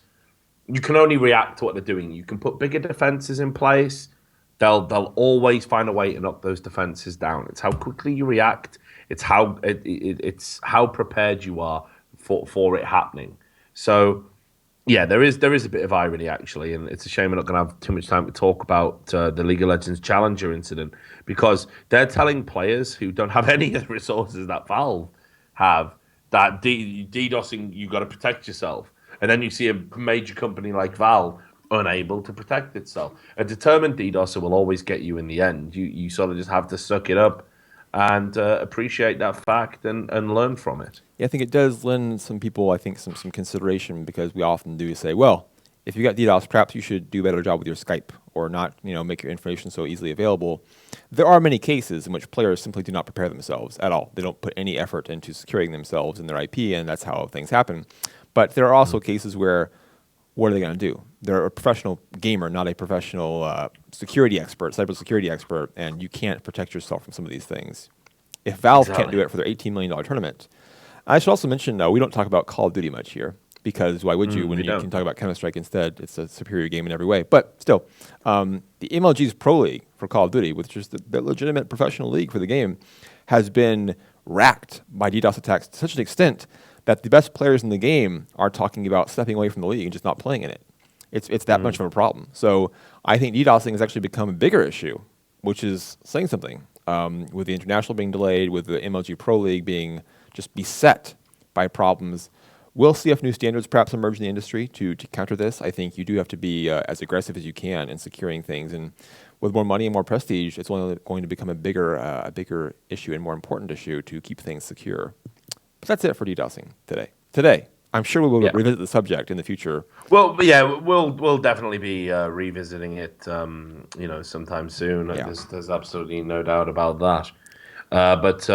You can only react to what they're doing. You can put bigger defenses in place, They'll always find a way to knock those defenses down. It's how quickly you react. It's how prepared you are for it happening. So yeah, there is a bit of irony actually, and it's a shame we're not going to have too much time to talk about the League of Legends Challenger incident because they're telling players who don't have any of the resources that Valve have that DDoSing you got to protect yourself, and then you see a major company like Valve unable to protect itself. A determined DDoSer will always get you in the end. You sort of just have to suck it up and appreciate that fact and learn from it. Yeah, I think it does lend some people, I think, some consideration because we often do say, well, if you got DDoS, perhaps you should do a better job with your Skype or not, make your information so easily available. There are many cases in which players simply do not prepare themselves at all. They don't put any effort into securing themselves and their IP, and that's how things happen. But there are also cases where, what are they going to do? They're a professional gamer, not a professional security expert, cybersecurity expert, and you can't protect yourself from some of these things. If Valve can't do it for their $18 million tournament, I should also mention, we don't talk about Call of Duty much here because why would you when you can talk about Counter-Strike instead? It's a superior game in every way. But still, the MLG's Pro League for Call of Duty, which is the legitimate professional league for the game, has been racked by DDoS attacks to such an extent that the best players in the game are talking about stepping away from the league and just not playing in it. It's that much of a problem. So I think DDoSing has actually become a bigger issue, which is saying something. With the international being delayed, with the MLG Pro League being just beset by problems. We'll see if new standards perhaps emerge in the industry to counter this. I think you do have to be as aggressive as you can in securing things. And with more money and more prestige, it's only going to become a bigger issue and more important issue to keep things secure. But that's it for DDoSing today. I'm sure we will revisit the subject in the future. Well, yeah, we'll definitely be revisiting it, sometime soon. Yeah. There's absolutely no doubt about that. But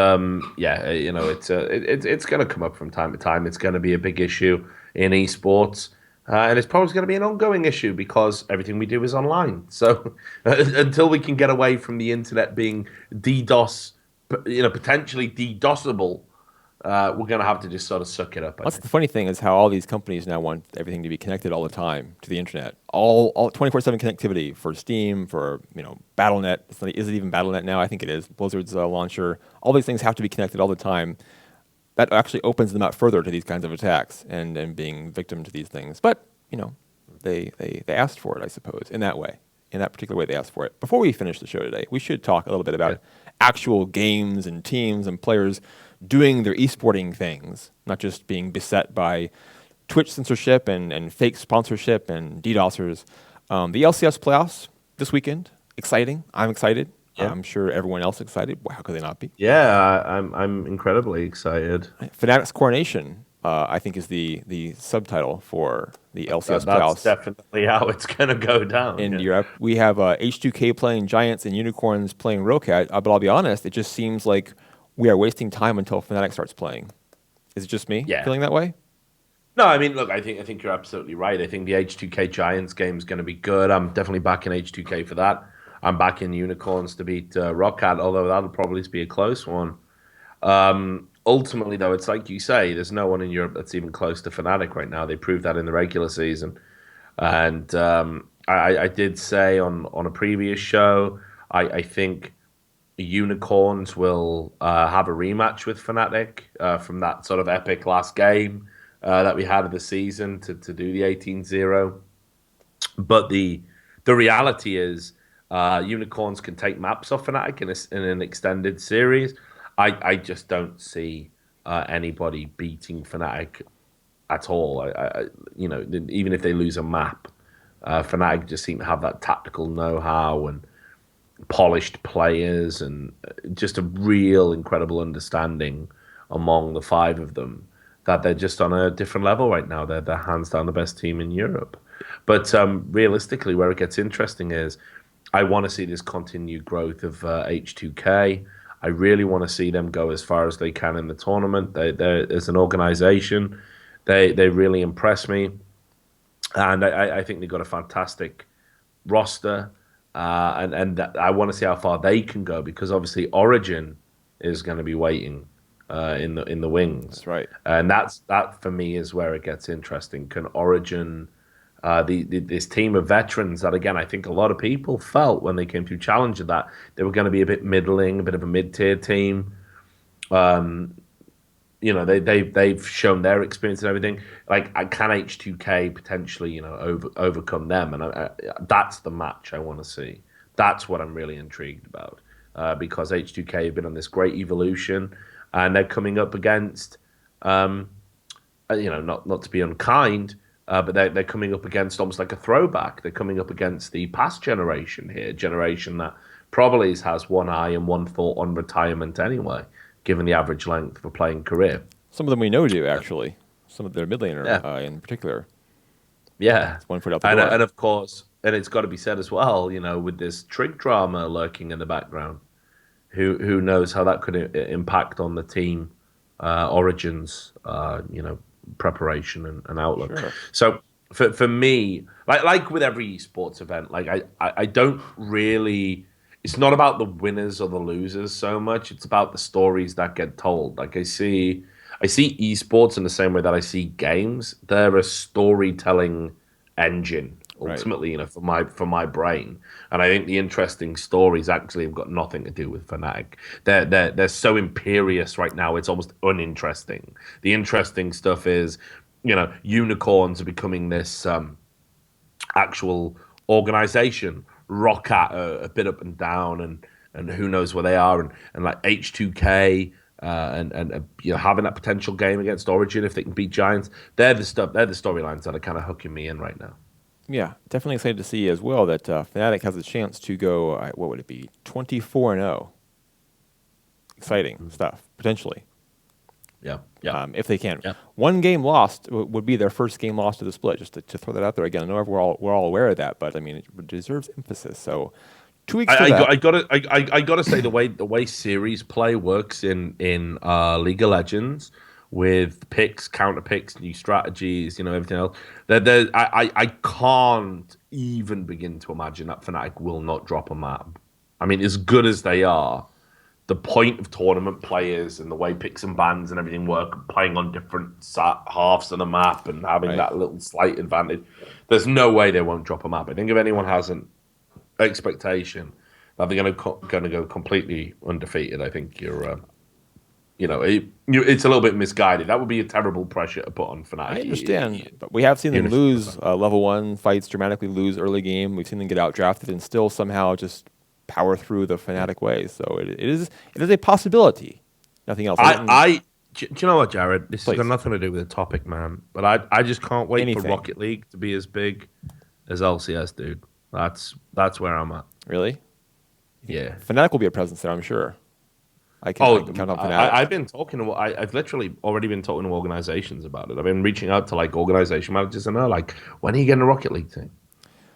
it's going to come up from time to time. It's going to be a big issue in esports, and it's probably going to be an ongoing issue because everything we do is online. So until we can get away from the internet being DDoS, potentially DDoSable, we're going to have to just sort of suck it up. That's the funny thing is how all these companies now want everything to be connected all the time to the internet. All 24/7 connectivity for Steam, for Battle.net. Is it even Battle.net now? I think it is. Blizzard's launcher. All these things have to be connected all the time. That actually opens them up further to these kinds of attacks and being victim to these things. But they asked for it, I suppose, in that way. In that particular way, they asked for it. Before we finish the show today, we should talk a little bit about actual games and teams and players doing their esporting things, not just being beset by Twitch censorship and fake sponsorship and DDoSers. The LCS playoffs this weekend, exciting. I'm excited. Yeah. I'm sure everyone else is excited. Well, how could they not be? Yeah, I'm incredibly excited. Fnatic's coronation, I think, is the subtitle for the LCS playoffs. That's definitely how it's going to go down. In Europe, we have H2K playing Giants and Unicorns playing Rocat. But I'll be honest, it just seems like we are wasting time until Fnatic starts playing. Is it just me feeling that way? No, I mean, look, I think you're absolutely right. I think the H2K Giants game is going to be good. I'm definitely backing H2K for that. I'm backing Unicorns to beat Rockcat, although that'll probably be a close one. Ultimately, though, it's like you say, there's no one in Europe that's even close to Fnatic right now. They proved that in the regular season. And I did say on a previous show, I think Unicorns will have a rematch with Fnatic from that sort of epic last game that we had of the season to do the 18-0. But the reality is Unicorns can take maps off Fnatic in an extended series. I just don't see anybody beating Fnatic at all. Even if they lose a map, Fnatic just seem to have that tactical know-how and polished players and just a real incredible understanding among the five of them that they're just on a different level right now. They're hands down the best team in Europe. But realistically, where it gets interesting is I want to see this continued growth of H2K. I really want to see them go as far as they can in the tournament. They as an organization, they really impress me. And I think they've got a fantastic roster. And I want to see how far they can go because obviously Origin is going to be waiting in the wings. That's right. And that for me is where it gets interesting. Can Origin This team of veterans that, again, I think a lot of people felt when they came to Challenger that they were going to be a bit middling, a bit of a mid-tier team. They've shown their experience and everything. Like, can H2K potentially, overcome them? And that's the match I want to see. That's what I'm really intrigued about, because H2K have been on this great evolution, and they're coming up against, not to be unkind, but they're coming up against almost like a throwback. They're coming up against the past generation here, generation that probably has one eye and one thought on retirement anyway, given the average length of a playing career. Some of them we know do, actually. Some of their mid laner in particular. Yeah. It's one foot out the door. And of course, and it's got to be said as well, with this Trig drama lurking in the background, who knows how that could impact on the team origins, preparation and outlook. Sure. So for me, like with every esports event, like I don't really. It's not about the winners or the losers so much. It's about the stories that get told. Like I see esports in the same way that I see games. They're a storytelling engine ultimately, right. for my brain. And I think the interesting stories actually have got nothing to do with Fnatic. They're so imperious right now. It's almost uninteresting. The interesting stuff is, unicorns are becoming this actual organization. Rocket a bit up and down, and who knows where they are, and like H2K and having that potential game against Origin if they can beat Giants. They're the storylines that are kind of hooking me in right now. Yeah, definitely excited to see as well that Fnatic has a chance to go. What would it be? 24-0. Exciting stuff potentially. Yeah. If they can. Yeah. One game lost would be their first game lost to the split. Just to throw that out there again. I know we're all aware of that, but I mean it deserves emphasis. So 2 weeks. I gotta say the way series play works in League of Legends with picks, counter picks, new strategies, everything else. I can't even begin to imagine that Fnatic will not drop a map. I mean, as good as they are, the point of tournament players and the way picks and bans and everything work, playing on different halves of the map and having that little slight advantage, there's no way they won't drop a map. I think if anyone has an expectation that they're going to go completely undefeated, I think you're, it's a little bit misguided. That would be a terrible pressure to put on Fnatic. I understand, but we have seen them lose level 1 fights, dramatically lose early game. We've seen them get out drafted and still somehow just power through the Fnatic way. So it is a possibility. Nothing else. Do you know what, Jared? This has got nothing to do with the topic, man. But I just can't wait for Rocket League to be as big as LCS, dude. That's where I'm at. Really? Yeah. Fnatic will be a presence there, I'm sure. I can count on Fnatic. I've been talking to. I've literally already been talking to organizations about it. I've been reaching out to like organization managers and they're like, when are you getting a Rocket League team?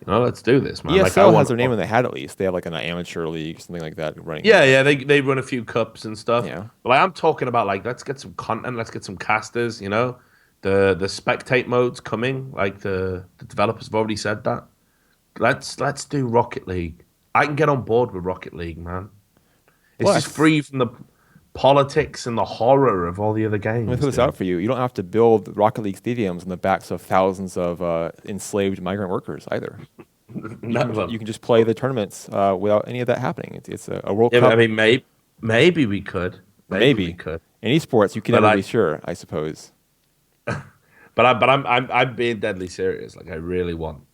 Let's do this, man. ESL has their name in the hat at least. They have like an amateur league, something like that running. Yeah. They run a few cups and stuff. Yeah. But I'm talking about like, let's get some content. Let's get some casters. The spectate mode's coming. Like the developers have already said that. Let's do Rocket League. I can get on board with Rocket League, man. It's just free from the politics and the horror of all the other games. Let me put this out for you. You don't have to build Rocket League stadiums on the backs of thousands of enslaved migrant workers either. You can just play the tournaments without any of that happening. It's a World Cup. I mean, maybe we could. Maybe we could. In esports, you can never be sure, I suppose. But I'm being deadly serious. Like I really want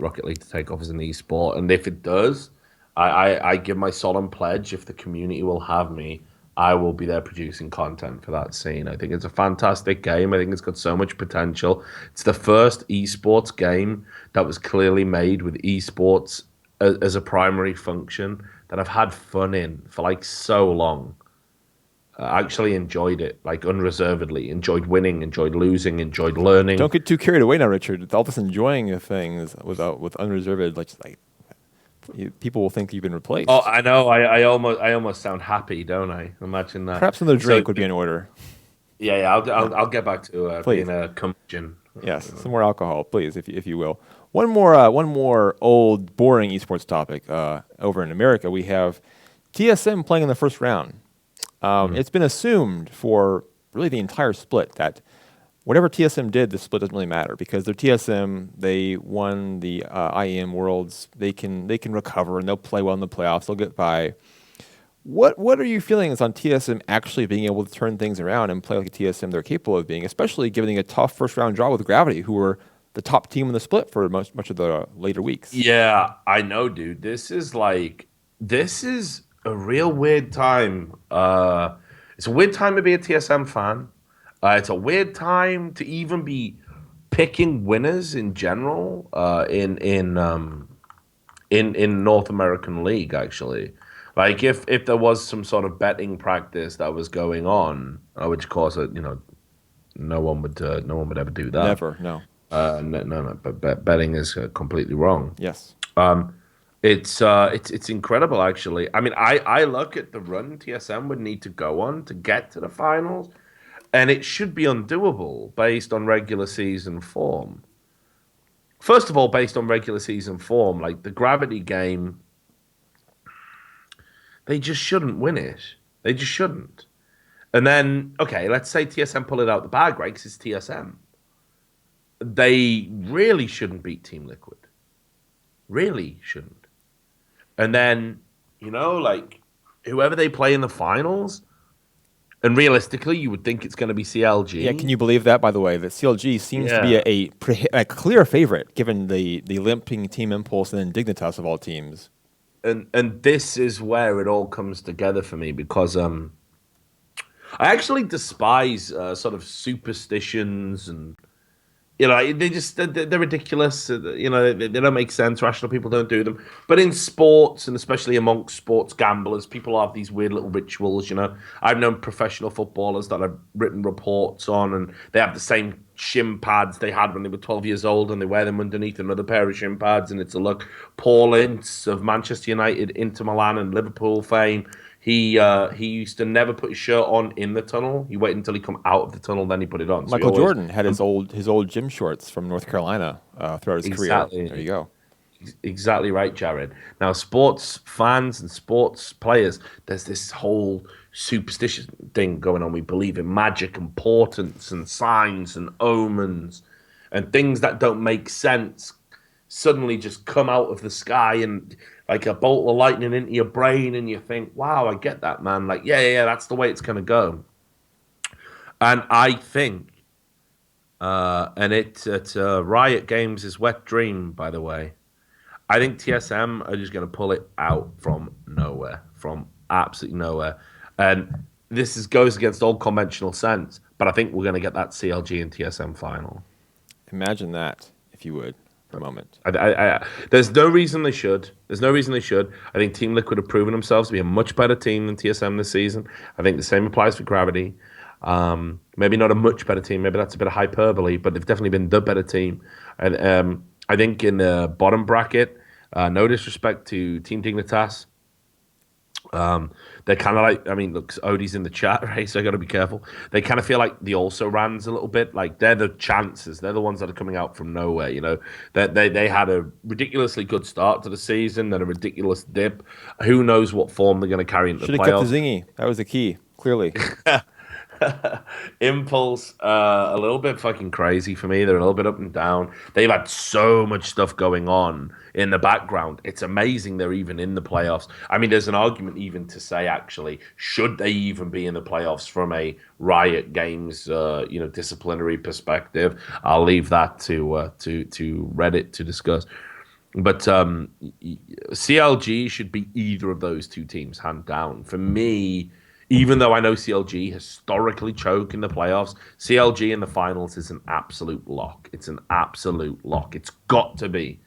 Rocket League to take off as an esport, and if it does, I give my solemn pledge, if the community will have me, I will be there producing content for that scene. I think it's a fantastic game. I think it's got so much potential. It's the first esports game that was clearly made with esports as a primary function that I've had fun in for like so long. I actually enjoyed it, like unreservedly. Enjoyed winning, enjoyed losing, enjoyed learning. Don't get too carried away now, Richard. All this enjoying of things with unreserved, like people will think you've been replaced. Oh, I know. I almost sound happy, don't I? Imagine that. Perhaps another drink would be in order. Yeah. I'll get back to being a curmudgeon. Yes, some more alcohol, please, if you will. One more old, boring esports topic. Over in America, we have TSM playing in the first round. It's been assumed for really the entire split that whatever TSM did, the split doesn't really matter because they're TSM. They won the IEM Worlds. They can recover and they'll play well in the playoffs. They'll get by. What are your feelings on TSM actually being able to turn things around and play like a TSM they're capable of being, especially given a tough first round draw with Gravity, who were the top team in the split for much of the later weeks? Yeah, I know, dude. This is a real weird time. It's a weird time to be a TSM fan. It's a weird time to even be picking winners in general. In North American League, actually. Like if there was some sort of betting practice that was going on, which of course, no one would ever do that. Never, no. No. But betting is completely wrong. Yes. It's incredible, actually. I mean, I look at the run TSM would need to go on to get to the finals, and it should be undoable based on regular season form. First of all, based on regular season form, like the Gravity game, they just shouldn't win it. They just shouldn't. And then, okay, let's say TSM pull it out the bag, right? Because it's TSM. They really shouldn't beat Team Liquid. Really shouldn't. And then, like, whoever they play in the finals, and realistically, you would think it's going to be CLG. Yeah, can you believe that, by the way? That CLG seems to be a clear favorite, given the limping Team Impulse and then Dignitas of all teams. And this is where it all comes together for me, because I actually despise sort of superstitions and they're ridiculous. They don't make sense. Rational people don't do them. But in sports, and especially amongst sports gamblers, people have these weird little rituals. I've known professional footballers that I've written reports on, and they have the same shin pads they had when they were 12 years old, and they wear them underneath another pair of shin pads, and it's a look. Paul Ince of Manchester United, Inter Milan, and Liverpool fame. He used to never put his shirt on in the tunnel. He waited until he come out of the tunnel, then he put it on. Michael Jordan had his old gym shorts from North Carolina throughout his career. There you go. Exactly right, Jared. Now, sports fans and sports players, there's this whole superstition thing going on. We believe in magic and portents and signs and omens and things that don't make sense suddenly just come out of the sky and like a bolt of lightning into your brain, and you think, wow, I get that, man. Like, yeah, that's the way it's going to go. And I think, and it's Riot Games' wet dream, by the way. I think TSM are just going to pull it out from nowhere, from absolutely nowhere. And this goes against all conventional sense, but I think we're going to get that CLG and TSM final. Imagine that, if you would, for a moment. There's no reason they should. There's no reason they should. I think Team Liquid have proven themselves to be a much better team than TSM this season. I think the same applies for Gravity. Maybe not a much better team. Maybe that's a bit of hyperbole, but they've definitely been the better team. And I think in the bottom bracket, no disrespect to Team Dignitas, they're kind of like, look, Odie's in the chat, right? So I got to be careful. They kind of feel like the also rans a little bit. Like they're the chances. They're the ones that are coming out from nowhere. They had a ridiculously good start to the season, then a ridiculous dip. Who knows what form they're going to carry into the playoffs? Should have kept the zingy. That was the key, clearly. Impulse, a little bit fucking crazy for me. They're a little bit up and down. They've had so much stuff going on in the background. It's amazing they're even in the playoffs. There's an argument even to say, actually, should they even be in the playoffs from a Riot Games, disciplinary perspective? I'll leave that to Reddit to discuss. But CLG should be either of those two teams, hand down. For me, even though I know CLG historically choke in the playoffs, CLG in the finals is an absolute lock. It's an absolute lock. It's got to be.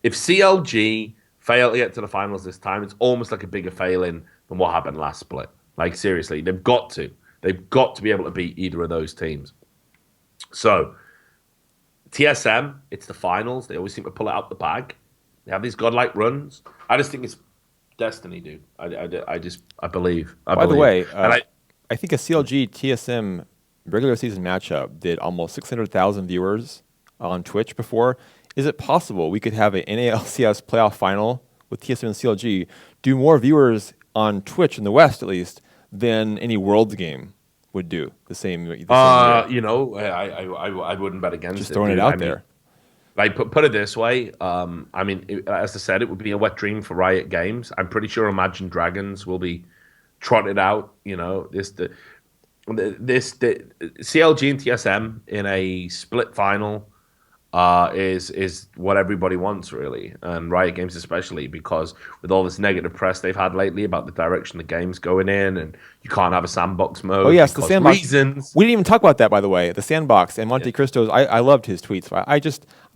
If CLG fail to get to the finals this time, it's almost like a bigger failing than what happened last split. Like, seriously, they've got to. They've got to be able to beat either of those teams. So, TSM, it's the finals. They always seem to pull it out the bag. They have these godlike runs. I just think it's destiny, dude. I believe. By the way, I think a CLG TSM regular season matchup did almost 600,000 viewers on Twitch before. Is it possible we could have an NALCS playoff final with TSM and CLG do more viewers on Twitch in the West, at least, than any Worlds game would do the same year. You know, I wouldn't bet against Just it, throwing it dude. out I mean, there. like put it this way, I mean, as I said, it would be a wet dream for Riot Games. I'm pretty sure Imagine Dragons will be trotted out. You know, the CLG and TSM in a split final is what everybody wants, really, and Riot Games especially, because with all this negative press they've had lately about the direction the game's going in, and you can't have a sandbox mode. Oh yes, the because Sandbox. reasons. We didn't even talk about that, by the way. The Sandbox and Monte Yeah. Cristo's. I loved his tweets. I'm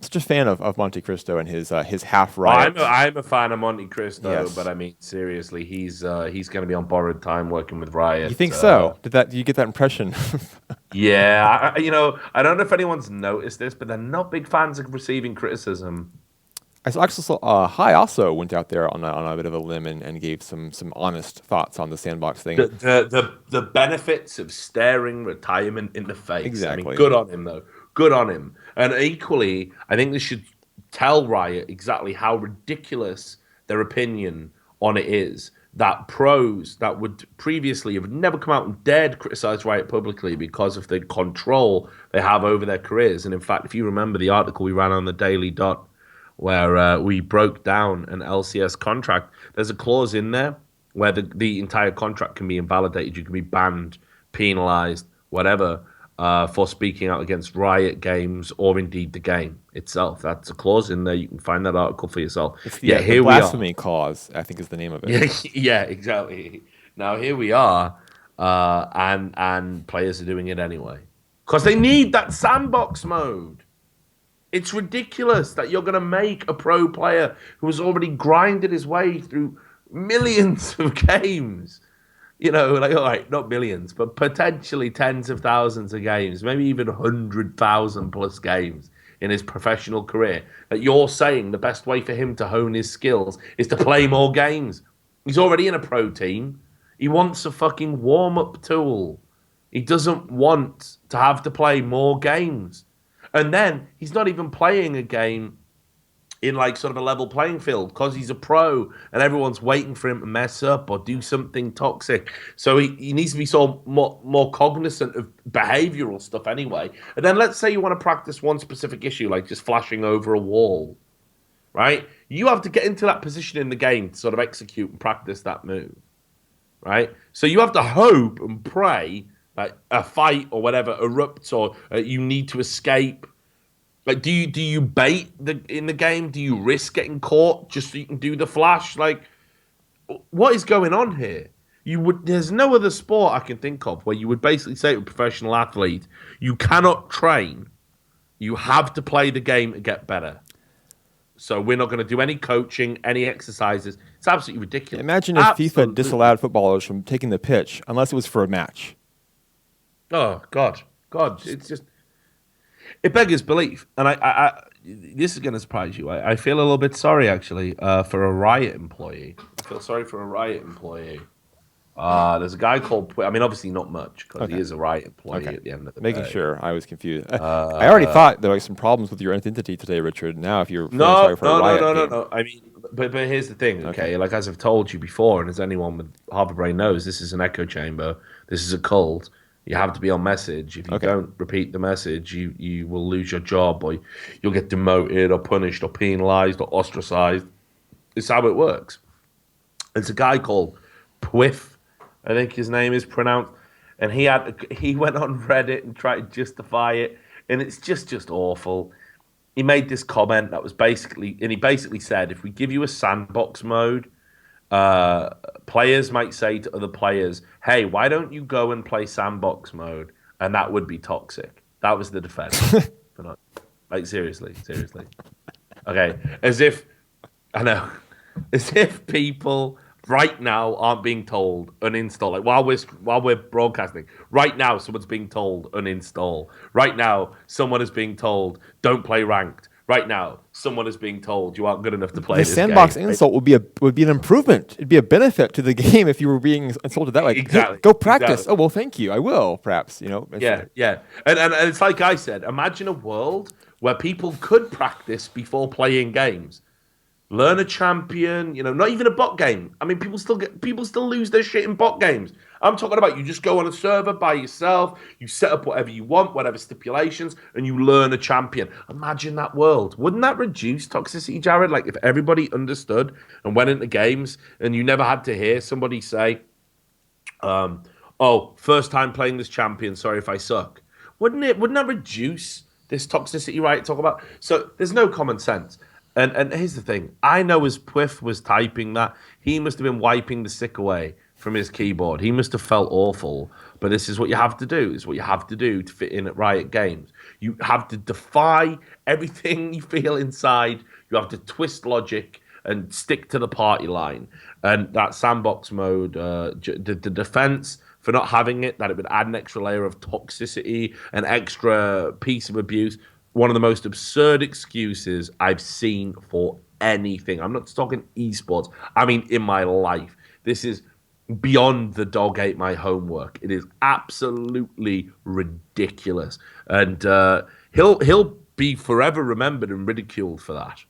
such a fan of Monte Cristo and his half Riot. I'm a fan of Monte Cristo, Yes. but I mean seriously, he's going to be on borrowed time working with Riot. You think so? Do you get that impression? Yeah, you know, I don't know if anyone's noticed this, but they're not big fans of receiving criticism. I actually saw Hi also went out there on a bit of a limb and gave some honest thoughts on the Sandbox thing. The benefits of staring retirement in the face. Exactly. I mean, good on him though. Good on him. And equally, I think they should tell Riot exactly how ridiculous their opinion on it is. That pros that would previously have never come out and dared criticize Riot publicly because of the control they have over their careers. And in fact, if you remember the article we ran on the Daily Dot, where we broke down an LCS contract, there's a clause in there where the entire contract can be invalidated. You can be banned, penalized, whatever, for speaking out against Riot Games or indeed the game itself. That's a clause in there. You can find that article for yourself. It's Yeah, the here we are. blasphemy clause, I think, is the name of it. Yeah, exactly. Now here we are, and players are doing it anyway because they need that sandbox mode. It's ridiculous that you're going to make a pro player who has already grinded his way through millions of games. You know, like, all right, not millions, but potentially tens of thousands of games, maybe even 100,000 plus games in his professional career. That you're saying the best way for him to hone his skills is to play more games. He's already in a pro team. He wants a fucking warm-up tool. He doesn't want to have to play more games. And then he's not even playing a game in like sort of a level playing field because he's a pro and everyone's waiting for him to mess up or do something toxic. So he needs to be sort of more cognizant of behavioral stuff anyway. And then let's say you want to practice one specific issue, like just flashing over a wall, right? You have to get into that position in the game to sort of execute and practice that move, right? So you have to hope and pray that a fight or whatever erupts or you need to escape. Like, do you bait in the game? Do you risk getting caught just so you can do the flash? Like, what is going on here? There's no other sport I can think of where you would basically say to a professional athlete, you cannot train. You have to play the game to get better. So we're not going to do any coaching, any exercises. It's absolutely ridiculous. Imagine if FIFA disallowed footballers from taking the pitch unless it was for a match. Oh, God. It's just... It beggars belief, and I this is going to surprise you. I feel a little bit sorry, actually, for a Riot employee. I feel sorry for a Riot employee. There's a guy called... I mean, obviously not much, because he is a Riot employee at the end of the day. Making sure. I was confused. I already thought there were some problems with your identity today, Richard. Now, if you're sorry for a Riot No. I mean, but here's the thing, okay? Like, as I've told you before, and as anyone with half a brain knows, this is an echo chamber. This is a cult. You have to be on message. If you don't repeat the message, you will lose your job, or you'll get demoted, or punished, or penalized, or ostracized. It's how it works. It's a guy called Pwiff, I think his name is pronounced, and he went on Reddit and tried to justify it, and it's just awful. He made this comment that was he basically said, if we give you a sandbox mode, players might say to other players, hey, why don't you go and play sandbox mode? And that would be toxic. That was the defense. Like, seriously. Okay, as if people right now aren't being told uninstall. Like, while we're broadcasting, right now someone's being told uninstall. Right now someone is being told don't play ranked. Right now, someone is being told you aren't good enough to play this game. The sandbox insult would be an improvement. It'd be a benefit to the game if you were being insulted that way. Exactly. Hey, go practice. Exactly. Oh well, thank you. I will. Perhaps Yeah. And it's like I said. Imagine a world where people could practice before playing games. Learn a champion, not even a bot game. I mean, people still lose their shit in bot games. I'm talking about you just go on a server by yourself, you set up whatever you want, whatever stipulations, and you learn a champion. Imagine that world. Wouldn't that reduce toxicity, Jared? Like if everybody understood and went into games and you never had to hear somebody say, oh, first time playing this champion, sorry if I suck. Wouldn't that reduce this toxicity, right? Talk about so there's no common sense. And here's the thing. I know as Pwiff was typing that, he must have been wiping the sick away from his keyboard. He must have felt awful. But this is what you have to do. This is what you have to do to fit in at Riot Games. You have to defy everything you feel inside. You have to twist logic and stick to the party line. And that sandbox mode, the defense for not having it, that it would add an extra layer of toxicity, an extra piece of abuse. One of the most absurd excuses I've seen for anything. I'm not talking esports. I mean, in my life. This is beyond the dog ate my homework. It is absolutely ridiculous. And he'll be forever remembered and ridiculed for that.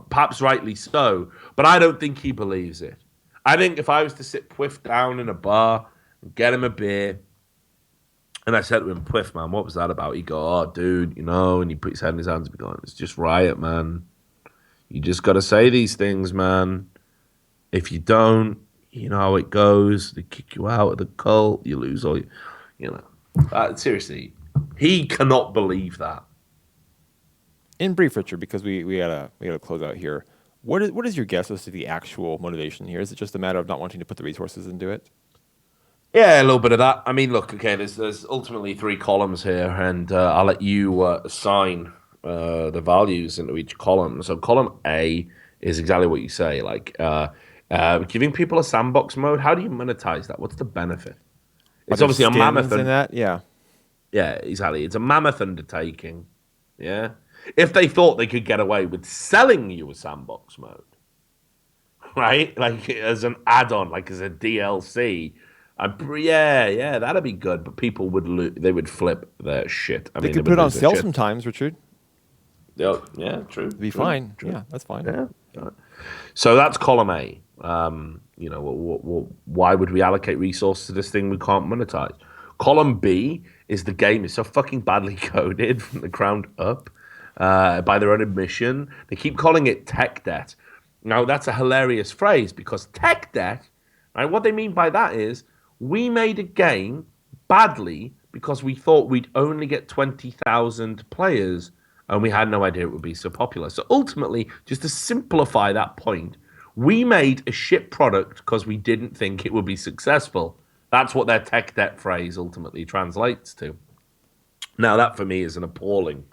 Perhaps rightly so, but I don't think he believes it. I think if I was to sit Pwiff down in a bar and get him a beer, and I said to him, Pwiff, man, what was that about? He'd go, oh, dude, and he put his head in his hands and be going, it's just Riot, man. You just got to say these things, man. If you don't, you know how it goes. They kick you out of the cult. You lose all seriously, he cannot believe that. In brief, Richard, because we gotta close out here. What is your guess as to the actual motivation here? Is it just a matter of not wanting to put the resources into it? Yeah, a little bit of that. I mean, look, okay, there's ultimately 3 columns here, and I'll let you assign the values into each column. So column A is exactly what you say, like giving people a sandbox mode. How do you monetize that? What's the benefit? It's obviously a mammoth. In that, yeah. Yeah, exactly. It's a mammoth undertaking. Yeah. If they thought they could get away with selling you a sandbox mode, right? Like as an add-on, like as a DLC, that'd be good. But people they would flip their shit. They could put it on sale sometimes, Richard. Yeah, true. It'd be fine. True. Yeah, that's fine. Yeah. So that's column A. Why would we allocate resources to this thing we can't monetize? Column B is the game is so fucking badly coded from the ground up. By their own admission. They keep calling it tech debt. Now, that's a hilarious phrase because tech debt, right, what they mean by that is we made a game badly because we thought we'd only get 20,000 players and we had no idea it would be so popular. So ultimately, just to simplify that point, we made a shit product because we didn't think it would be successful. That's what their tech debt phrase ultimately translates to. Now, that for me is an appalling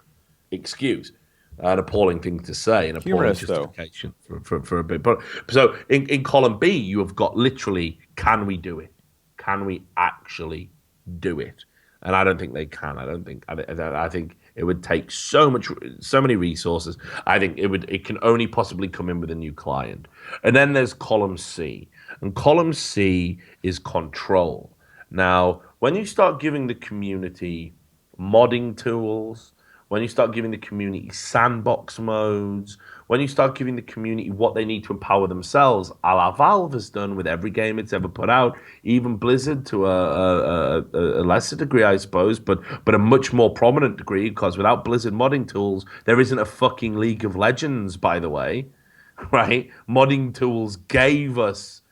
excuse, an appalling thing to say, an appalling justification for a bit. But so in column B, you have got literally, can we do it? Can we actually do it? And I don't think they can. I think it would take so many resources. I think it can only possibly come in with a new client. And then there's column C, and column C is control. Now, when you start giving the community modding tools, when you start giving the community sandbox modes, when you start giving the community what they need to empower themselves, a la Valve has done with every game it's ever put out, even Blizzard to a lesser degree, I suppose, but a much more prominent degree, because without Blizzard modding tools, there isn't a fucking League of Legends, by the way, right? Modding tools gave us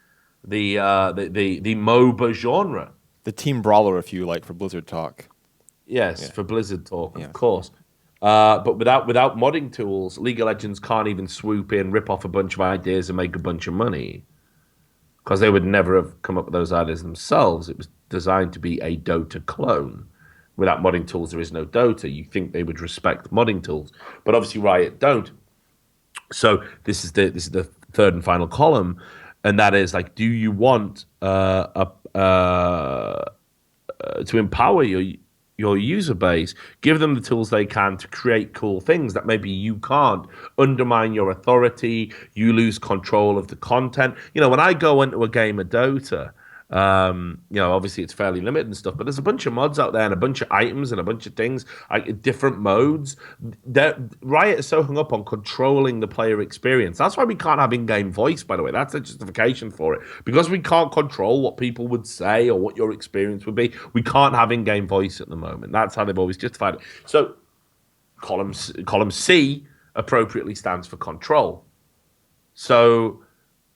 the MOBA genre. The team brawler, if you like, for Blizzard talk. Yes, for Blizzard talk, of course. But without modding tools, League of Legends can't even swoop in, rip off a bunch of ideas, and make a bunch of money. Because they would never have come up with those ideas themselves. It was designed to be a Dota clone. Without modding tools, there is no Dota. You think they would respect modding tools, but obviously Riot don't. So this is the third and final column, and that is like, do you want to empower your user base, give them the tools they can to create cool things that maybe you can't, undermine your authority, you lose control of the content. When I go into a game of Dota, Obviously it's fairly limited and stuff, but there's a bunch of mods out there and a bunch of items and a bunch of things, like different modes. Riot is so hung up on controlling the player experience. That's why we can't have in-game voice, by the way. That's a justification for it. Because we can't control what people would say or what your experience would be, we can't have in-game voice at the moment. That's how they've always justified it. So column C appropriately stands for control. So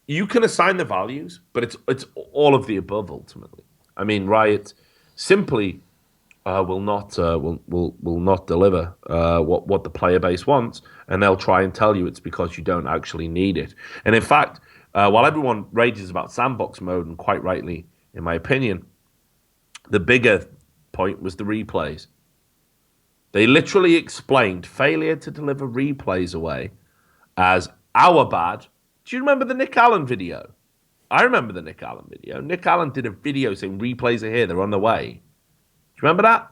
you can assign the values, but it's all of the above ultimately. I mean, Riot simply will not deliver what the player base wants, and they'll try and tell you it's because you don't actually need it. And in fact, while everyone rages about Sandbox mode, and quite rightly, in my opinion, the bigger point was the replays. They literally explained failure to deliver replays away as our bad. Do you remember the Nick Allen video? I remember the Nick Allen video. Nick Allen did a video saying replays are here, they're on the way. Do you remember that?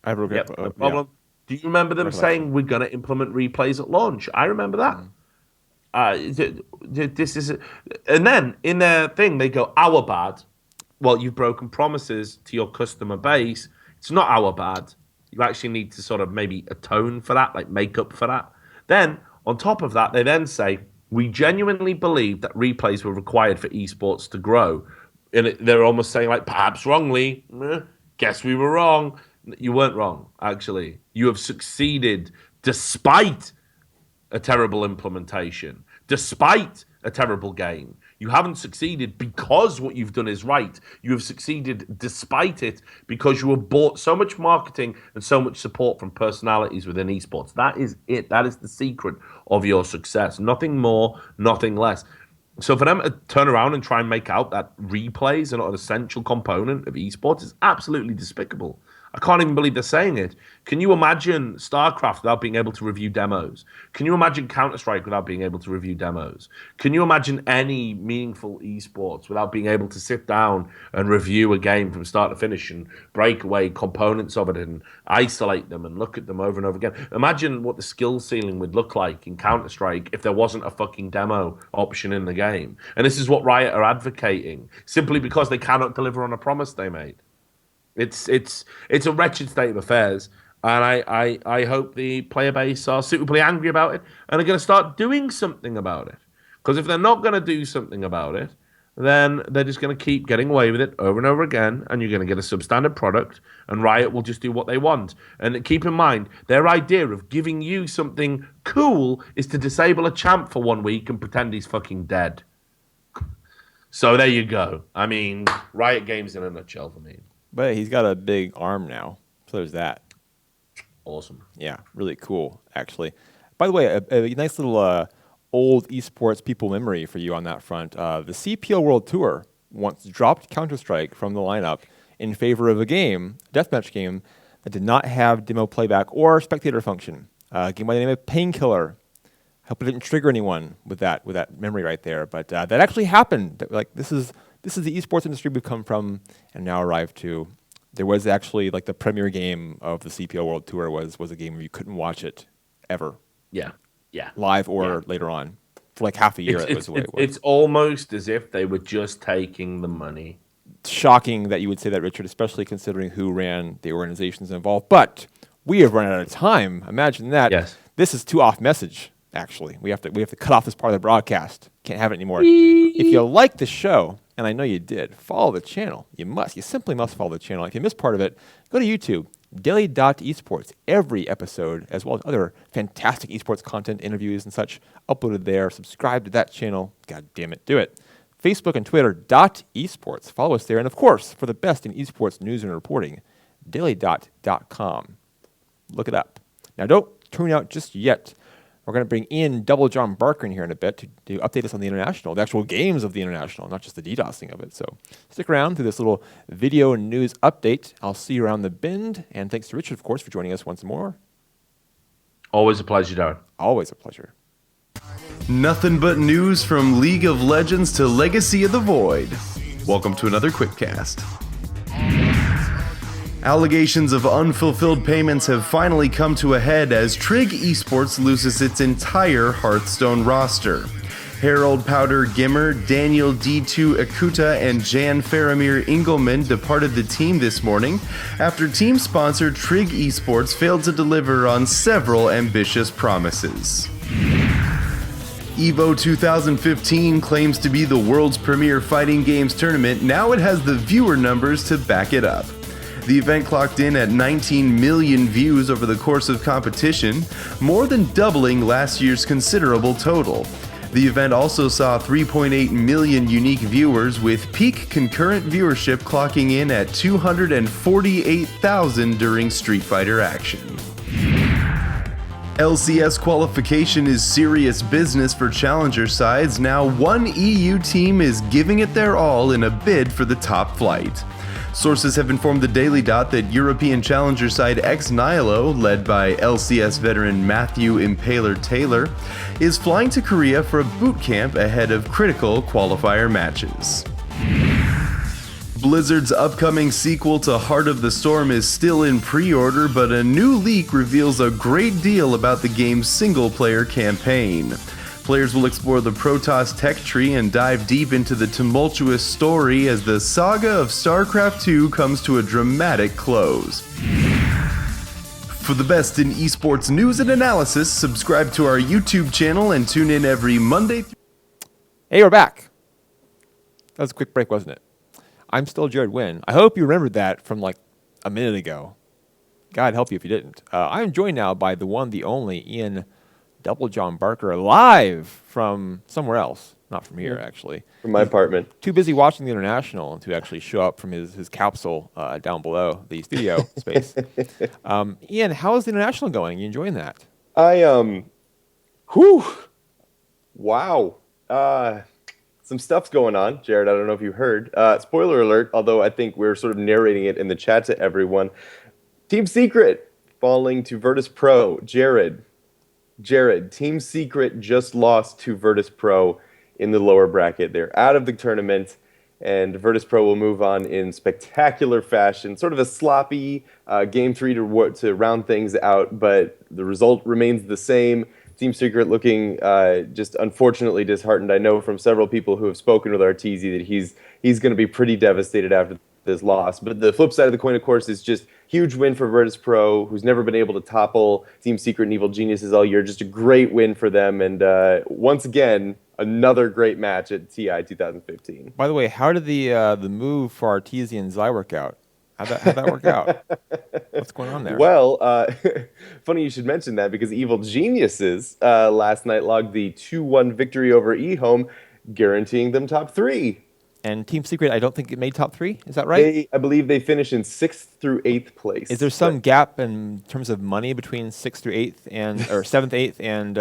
I have no problem. Yeah. Do you remember them saying we're going to implement replays at launch? I remember that. This is, and then in their thing they go, our bad. Well, you've broken promises to your customer base. It's not our bad. You actually need to sort of maybe atone for that, like make up for that. Then on top of that, they then say, we genuinely believe that replays were required for esports to grow. And they're almost saying, like, perhaps wrongly, guess we were wrong. You weren't wrong, actually. You have succeeded despite a terrible implementation, despite a terrible game. You haven't succeeded because what you've done is right. You have succeeded despite it because you have bought so much marketing and so much support from personalities within esports. That is it. That is the secret of your success. Nothing more, nothing less. So for them to turn around and try and make out that replays are not an essential component of esports is absolutely despicable. I can't even believe they're saying it. Can you imagine StarCraft without being able to review demos? Can you imagine Counter-Strike without being able to review demos? Can you imagine any meaningful esports without being able to sit down and review a game from start to finish and break away components of it and isolate them and look at them over and over again? Imagine what the skill ceiling would look like in Counter-Strike if there wasn't a fucking demo option in the game. And this is what Riot are advocating, simply because they cannot deliver on a promise they made. It's a wretched state of affairs, and I hope the player base are suitably angry about it and are going to start doing something about it. Because if they're not going to do something about it, then they're just going to keep getting away with it over and over again, and you're going to get a substandard product, and Riot will just do what they want. And keep in mind, their idea of giving you something cool is to disable a champ for 1 week and pretend he's fucking dead. So there you go. I mean, Riot Games in a nutshell for me. But he's got a big arm now, so there's that. Awesome. Yeah, really cool, actually. By the way, a nice little old esports people memory for you on that front. The CPL World Tour once dropped Counter-Strike from the lineup in favor of a deathmatch game, that did not have demo playback or spectator function. A game by the name of Painkiller. I hope it didn't trigger anyone with that memory right there, but that actually happened. Like this is the esports industry we've come from and now arrived to. There was actually like the premier game of the CPL World Tour was a game where you couldn't watch it ever. Yeah. Live or later on. For like half a year. That was the way it was. It's almost as if they were just taking the money. Shocking that you would say that, Richard, especially considering who ran the organizations involved. But we have run out of time. Imagine that. Yes. This is too off message, actually. We have to cut off this part of the broadcast. Can't have it anymore. If you like the show, and I know you did, follow the channel. You simply must follow the channel. If you missed part of it, go to YouTube, daily.esports. Every episode, as well as other fantastic esports content, interviews and such, uploaded there. Subscribe to that channel. God damn it, do it. Facebook and Twitter, .esports. Follow us there. And of course, for the best in esports news and reporting, daily.com. Look it up. Now, don't tune out just yet. We're going to bring in Double John Barker in here in a bit to update us on the International, the actual games of the International, not just the DDoSing of it. So stick around through this little video news update. I'll see you around the bend. And thanks to Richard, of course, for joining us once more. Always a pleasure, Darren. Always a pleasure. Nothing but news from League of Legends to Legacy of the Void. Welcome to another Quickcast. Allegations of unfulfilled payments have finally come to a head as Trig Esports loses its entire Hearthstone roster. Harold Powder Gimmer, Daniel D2 Akuta, and Jan Faramir Engelman departed the team this morning after team sponsor Trig Esports failed to deliver on several ambitious promises. EVO 2015 claims to be the world's premier fighting games tournament. Now it has the viewer numbers to back it up. The event clocked in at 19 million views over the course of competition, more than doubling last year's considerable total. The event also saw 3.8 million unique viewers, with peak concurrent viewership clocking in at 248,000 during Street Fighter action. LCS qualification is serious business for challenger sides. Now one EU team is giving it their all in a bid for the top flight. Sources have informed the Daily Dot that European challenger side Ex Nihilo, led by LCS veteran Matthew Impaler Taylor, is flying to Korea for a boot camp ahead of critical qualifier matches. Blizzard's upcoming sequel to Heart of the Storm is still in pre-order, but a new leak reveals a great deal about the game's single-player campaign. Players will explore the Protoss tech tree and dive deep into the tumultuous story as the saga of StarCraft II comes to a dramatic close. For the best in esports news and analysis, subscribe to our YouTube channel and tune in every Monday. Hey, we're back. That was a quick break, wasn't it? I'm still Jared Wynn. I hope you remembered that from like a minute ago. God help you if you didn't. I'm joined now by the one, the only Ian Double John Barker, live from somewhere else. Not from here, actually. From my apartment. Too busy watching the International to actually show up from his capsule down below the studio space. Ian, how is the International going? You enjoying that? Wow. Some stuff's going on, Jared. I don't know if you heard. Spoiler alert, although I think we're sort of narrating it in the chat to everyone. Team Secret falling to Virtus Pro. Jared, Team Secret just lost to Virtus Pro in the lower bracket. They're out of the tournament, and Virtus Pro will move on in spectacular fashion. Sort of a sloppy Game 3 to round things out, but the result remains the same. Team Secret looking just unfortunately disheartened. I know from several people who have spoken with Arteezy that he's going to be pretty devastated after this loss. But the flip side of the coin, of course, is just huge win for Virtus Pro, who's never been able to topple Team Secret and Evil Geniuses all year. Just a great win for them. And once again, another great match at TI 2015. By the way, how did the move for Arteezy and Zai work out? How'd that work out? What's going on there? Well, funny you should mention that, because Evil Geniuses last night logged the 2-1 victory over eHome, guaranteeing them top 3. And Team Secret, I don't think it made top 3. Is that right? I believe they finished in 6th through 8th place. Is there some gap in terms of money between 6th through 8th or 7th, 8th, and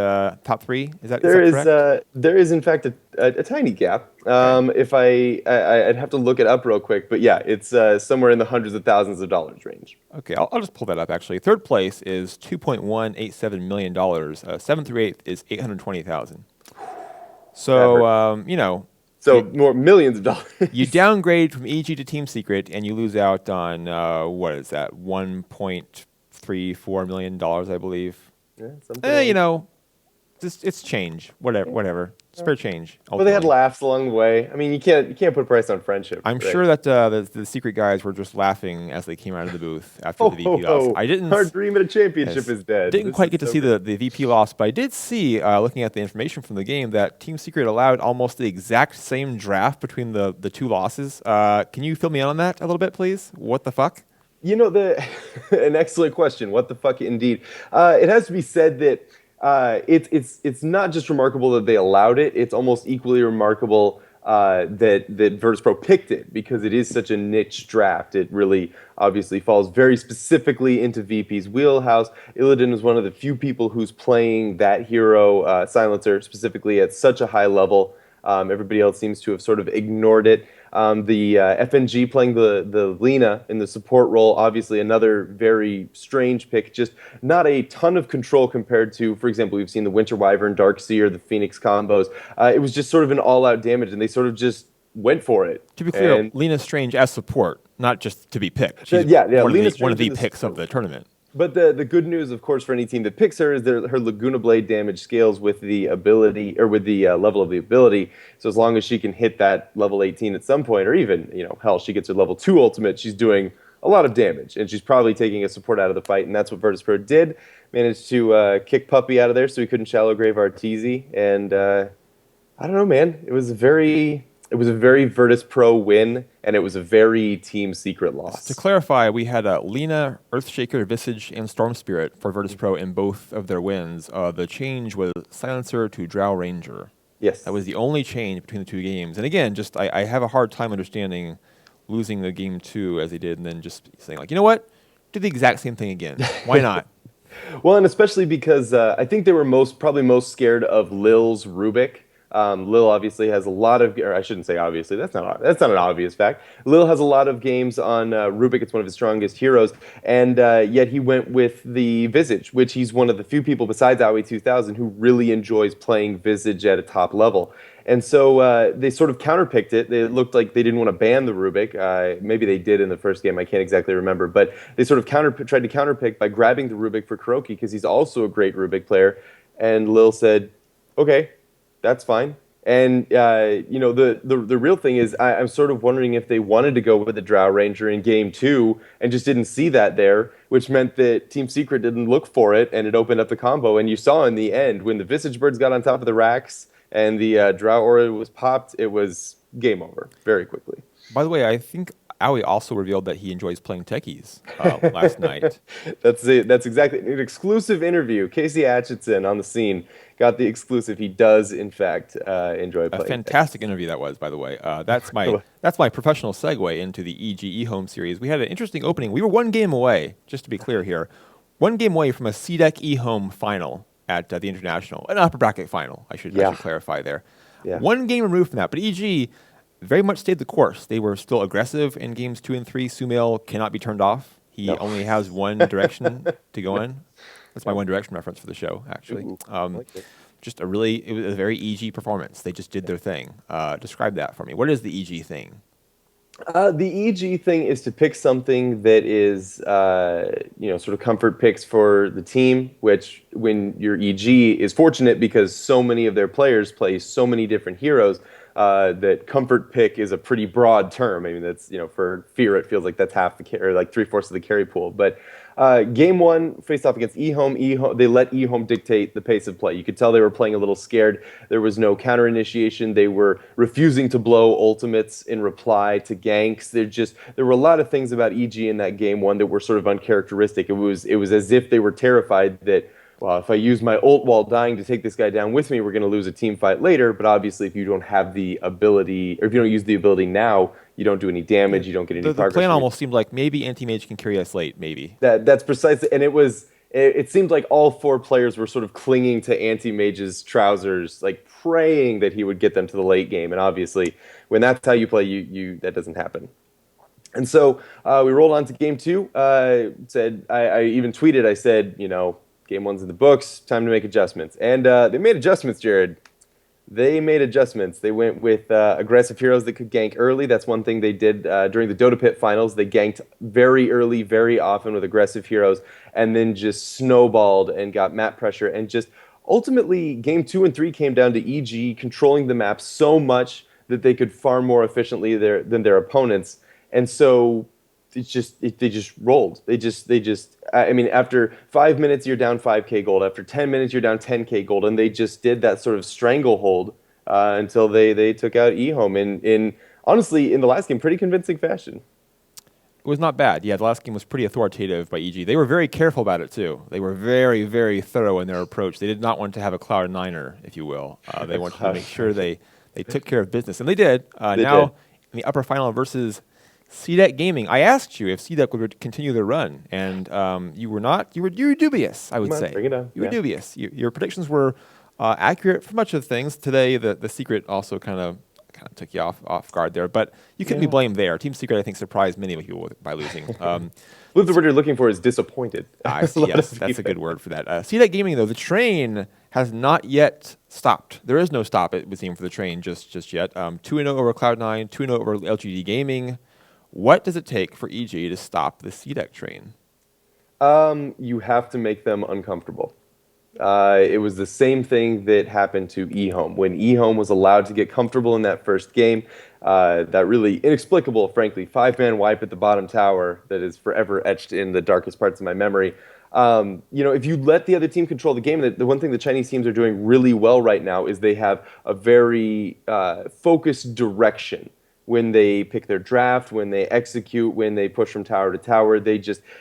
top 3? Is that correct? There is in fact a tiny gap. If I'd have to look it up real quick, but yeah, it's somewhere in the hundreds of thousands of dollars range. Okay, I'll just pull that up. Actually, 3rd place is $2.187 million. 7th through 8th is $820,000. So So more millions of dollars. You downgrade from EG to Team Secret, and you lose out on what is that? $1.34 million, I believe. Yeah, something. It's change. Whatever. It's fair change. Well, they had laughs along the way. I mean, you can't put a price on friendship. I'm sure that the Secret guys were just laughing as they came out of the booth after the VP loss. Our dream at a championship is dead. Didn't quite get to see the VP loss, but I did see, looking at the information from the game, that Team Secret allowed almost the exact same draft between the two losses. Can you fill me in on that a little bit, please? What the fuck? An excellent question. What the fuck, indeed. It has to be said that it's not just remarkable that they allowed it. It's almost equally remarkable that Virtus Pro picked it, because it is such a niche draft. It really obviously falls very specifically into VP's wheelhouse. Illidan is one of the few people who's playing that hero, Silencer, specifically at such a high level. Everybody else seems to have sort of ignored it. The FNG playing the Lina in the support role, obviously another very strange pick. Just not a ton of control compared to, for example, we've seen the Winter Wyvern, Darkseer, the Phoenix combos. It was just sort of an all-out damage, and they sort of just went for it. To be clear, Lina Strange as support, not just to be picked. She's one of the picks of the tournament. But the good news, of course, for any team that picks her is that her Laguna Blade damage scales with the ability or with the level of the ability. So as long as she can hit that level 18 at some point, or even, hell, she gets her level 2 ultimate, she's doing a lot of damage. And she's probably taking a support out of the fight. And that's what Virtus Pro did. Managed to kick Puppey out of there so he couldn't shallow grave Arteezy. And I don't know, man. It was a very Virtus Pro win, and it was a very Team Secret loss. To clarify, we had Lena, Earthshaker, Visage, and Storm Spirit for Virtus Pro in both of their wins. The change was Silencer to Drow Ranger. Yes. That was the only change between the two games. And again, just I have a hard time understanding losing the game 2 as they did and then just saying, like, you know what? Do the exact same thing again. Why not? Well, and especially because I think they were probably most scared of Lil's Rubik. Lil obviously has a lot of, or I shouldn't say obviously, that's not an obvious fact. Lil has a lot of games on Rubik. It's one of his strongest heroes, and yet he went with the Visage, which he's one of the few people besides Aoi 2000 who really enjoys playing Visage at a top level. And so they sort of counterpicked it. It looked like they didn't want to ban the Rubik. Maybe they did in the first game. I can't exactly remember. But they sort of tried to counterpick by grabbing the Rubik for Kuroki because he's also a great Rubik player. And Lil said, okay, that's fine. And, the real thing is I'm sort of wondering if they wanted to go with the Drow Ranger in Game 2 and just didn't see that there, which meant that Team Secret didn't look for it, and it opened up the combo. And you saw in the end, when the Visage Birds got on top of the racks and the Drow Aura was popped, it was game over very quickly. By the way, I think Aoi also revealed that he enjoys playing techies last night. That's it. That's exactly an exclusive interview. Casey Atchison on the scene got the exclusive. He does, in fact, enjoy playing. A fantastic interview that was, by the way. That's my professional segue into the EG eHome series. We had an interesting opening. We were one game away, just to be clear here, one game away from a CDEC eHome final at the International, an upper bracket final. I should clarify there. Yeah. One game removed from that, but EG very much stayed the course. They were still aggressive in games 2 and 3. Sumail cannot be turned off. He only has one direction to go in. That's my One Direction reference for the show, actually. Ooh, I like it. It was a very EG performance. They just did their thing. Describe that for me. What is the EG thing? The EG thing is to pick something that is, sort of comfort picks for the team, which when your EG is fortunate because so many of their players play so many different heroes, that comfort pick is a pretty broad term. I mean, that's, for Fear, it feels like that's half the or like 3/4 of the carry pool. But game 1 faced off against eHome. They let eHome dictate the pace of play. You could tell they were playing a little scared. There was no counter initiation. They were refusing to blow ultimates in reply to ganks. There were a lot of things about EG in that game 1 that were sort of uncharacteristic. It was as if they were terrified that, well, if I use my ult while dying to take this guy down with me, we're going to lose a team fight later. But obviously, if you don't have the ability, or if you don't use the ability now, you don't do any damage, you don't get any progress. The plan almost seemed like maybe Anti-Mage can carry us late, maybe. That's precisely, and it seemed like all 4 players were sort of clinging to Anti-Mage's trousers, like praying that he would get them to the late game. And obviously, when that's how you play, that doesn't happen. And so we rolled on to game 2. I even tweeted, I said, game 1's in the books, time to make adjustments. And they made adjustments, Jared. They made adjustments. They went with aggressive heroes that could gank early. That's one thing they did during the Dota Pit finals. They ganked very early, very often with aggressive heroes, and then just snowballed and got map pressure. And just ultimately, game 2 and 3 came down to EG controlling the map so much that they could farm more efficiently than their opponents. And so they just rolled. I mean, after 5 minutes, you're down 5K gold. After 10 minutes, you're down 10K gold. And they just did that sort of stranglehold until they took out eHome honestly, in the last game, pretty convincing fashion. It was not bad. Yeah, the last game was pretty authoritative by EG. They were very careful about it, too. They were very, very thorough in their approach. They did not want to have a Cloud9er, if you will. They wanted to make sure they took care of business. And they did. They did. In the upper final versus CDEC Gaming, I asked you if CDEC would continue their run, and you were not. You were dubious, I would say. Bring it on. You were dubious. Your predictions were accurate for much of the things. Today, the Secret also kind of took you off guard there, but you couldn't be blamed there. Team Secret, I think, surprised many people by losing. I believe the word you're looking for is disappointed. Yes, that's a good word for that. CDEC Gaming, though, the train has not yet stopped. There is no stop, it would seem, for the train just yet. 2-0 over Cloud9, 2-0 over LGD Gaming. What does it take for EG to stop the CDEC train? You have to make them uncomfortable. It was the same thing that happened to eHome. When eHome was allowed to get comfortable in that first game, that really inexplicable, frankly, five-man wipe at the bottom tower that is forever etched in the darkest parts of my memory. If you let the other team control the game, the one thing the Chinese teams are doing really well right now is they have a very focused direction when they pick their draft, when they execute, when they push from tower to tower.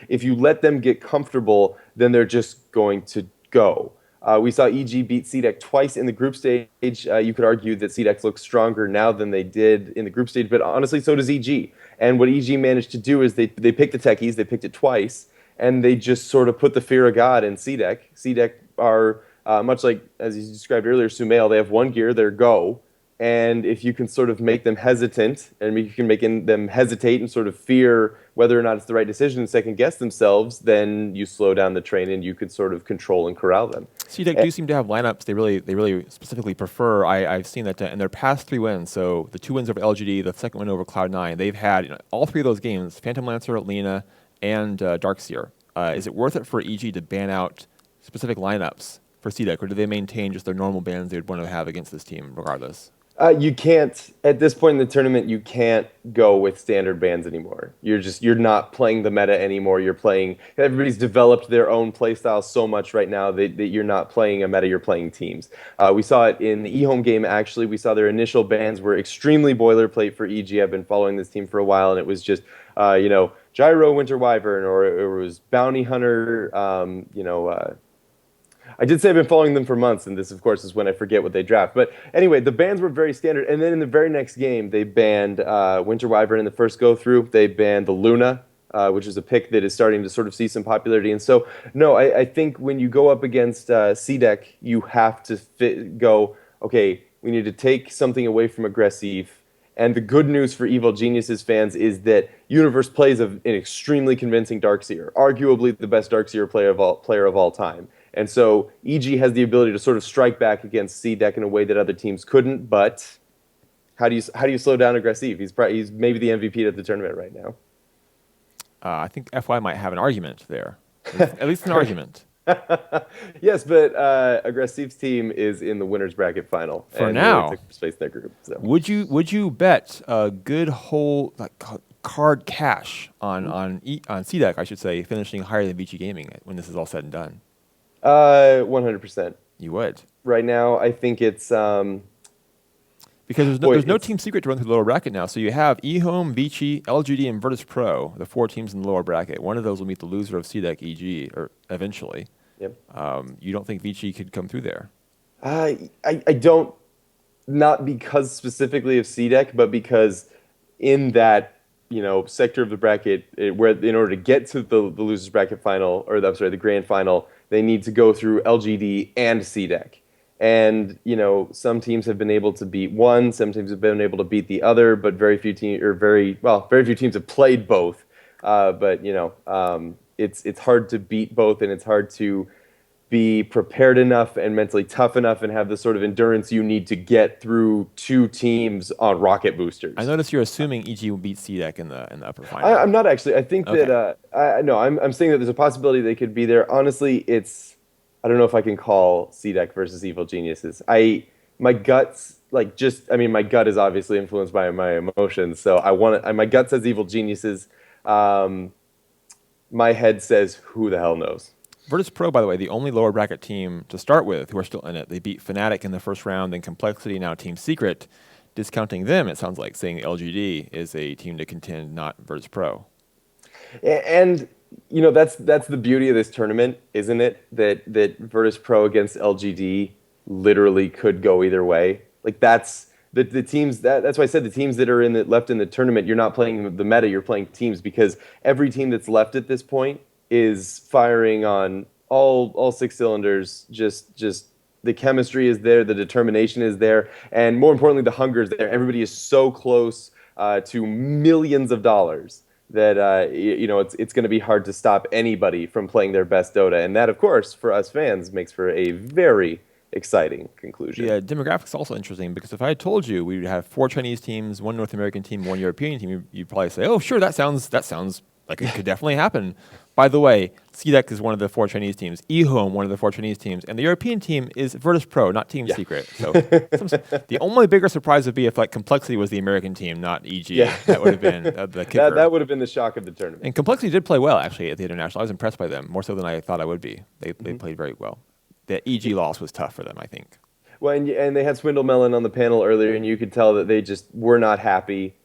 If you let them get comfortable, then they're just going to go. We saw EG beat CDEC twice in the group stage. You could argue that CDEC looks stronger now than they did in the group stage, but honestly, so does EG. And what EG managed to do is they picked the techies, they picked it twice, and they just sort of put the fear of God in CDEC. CDEC are, much like, as you described earlier, Sumail, they have one gear, they're go. And if you can sort of make them hesitant, and you can make them hesitate and sort of fear whether or not it's the right decision and second guess themselves, then you slow down the train and you could sort of control and corral them. CDEC do seem to have lineups they really specifically prefer. I've seen that in their past 3 wins. So the 2 wins over LGD, the second win over Cloud9, they've had all 3 of those games: Phantom Lancer, Lena, and Darkseer. Is it worth it for EG to ban out specific lineups for CDEC, or do they maintain just their normal bans they would want to have against this team regardless? You can't, at this point in the tournament, you can't go with standard bans anymore. You're not playing the meta anymore. Everybody's developed their own playstyle so much right now that you're not playing a meta, you're playing teams. We saw it in the eHome game, actually. We saw their initial bans were extremely boilerplate for EG. I've been following this team for a while, and it was just, Gyro Winter Wyvern, or it was Bounty Hunter, I did say I've been following them for months, and this, of course, is when I forget what they draft. But anyway, the bans were very standard. And then in the very next game, they banned Winter Wyvern in the first go-through. They banned the Luna, which is a pick that is starting to sort of see some popularity. And so, no, I think when you go up against CDEC, you have to okay, we need to take something away from aggressive. And the good news for Evil Geniuses fans is that Universe plays an extremely convincing Darkseer, arguably the best Darkseer player of all time. And so EG has the ability to sort of strike back against CDEC in a way that other teams couldn't. But how do you slow down aggressive? He's maybe the MVP of the tournament right now. I think FY might have an argument there, at least an argument. Yes, but Aggressive's team is in the winners bracket final For now. Took space in their group. So. Would you bet a good whole card cash on CDEC, I should say, finishing higher than VG Gaming when this is all said and done? 100%. You would. Right now, I think it's because there's no team secret to run through the lower bracket now. So you have eHome, Vici, LGD, and Virtus Pro, the 4 teams in the lower bracket. One of those will meet the loser of CDEC EG or eventually. Yep. You don't think Vici could come through there? I don't, not because specifically of CDEC, but because in that sector of the bracket where in order to get to the losers bracket final, or the grand final, they need to go through LGD and CDEC. And some teams have been able to beat one, some teams have been able to beat the other, but very few teams have played both. It's hard to beat both, and it's hard to be prepared enough and mentally tough enough and have the sort of endurance you need to get through 2 teams on rocket boosters. I notice you're assuming EG will beat CDEC in the upper final. I'm not actually. I think okay. that I'm saying that there's a possibility they could be there. Honestly, I don't know if I can call CDEC versus Evil Geniuses. My gut is obviously influenced by my emotions, so my gut says Evil Geniuses. My head says who the hell knows. Virtus Pro, by the way, the only lower bracket team to start with who are still in it. They beat Fnatic in the first round, then Complexity, now Team Secret. Discounting them, it sounds like saying LGD is a team to contend, not Virtus Pro. And that's the beauty of this tournament, isn't it? That Virtus Pro against LGD literally could go either way. Like that's the teams that's why I said the teams that are left in the tournament. You're not playing the meta, you're playing teams, because every team that's left at this point is firing on all 6 cylinders. Just the chemistry is there, the determination is there, and more importantly, the hunger is there. Everybody is so close to millions of dollars that it's going to be hard to stop anybody from playing their best Dota, and that, of course, for us fans, makes for a very exciting conclusion. Yeah, demographics also interesting, because if I had told you we'd have 4 Chinese teams, 1 North American team, 1 European team, you'd probably say, "Oh, sure, that sounds Like, it could definitely happen. By the way, CDEC is one of the 4 Chinese teams, eHome one of the 4 Chinese teams, and the European team is Virtus Pro, not Team Secret. So the only bigger surprise would be if like Complexity was the American team, not EG. Yeah. That would have been the kicker. That would have been the shock of the tournament. And Complexity did play well, actually, at the International. I was impressed by them, more so than I thought I would be. They played very well. The EG loss was tough for them, I think. Well, and they had Swindle Melon on the panel earlier, and you could tell that they just were not happy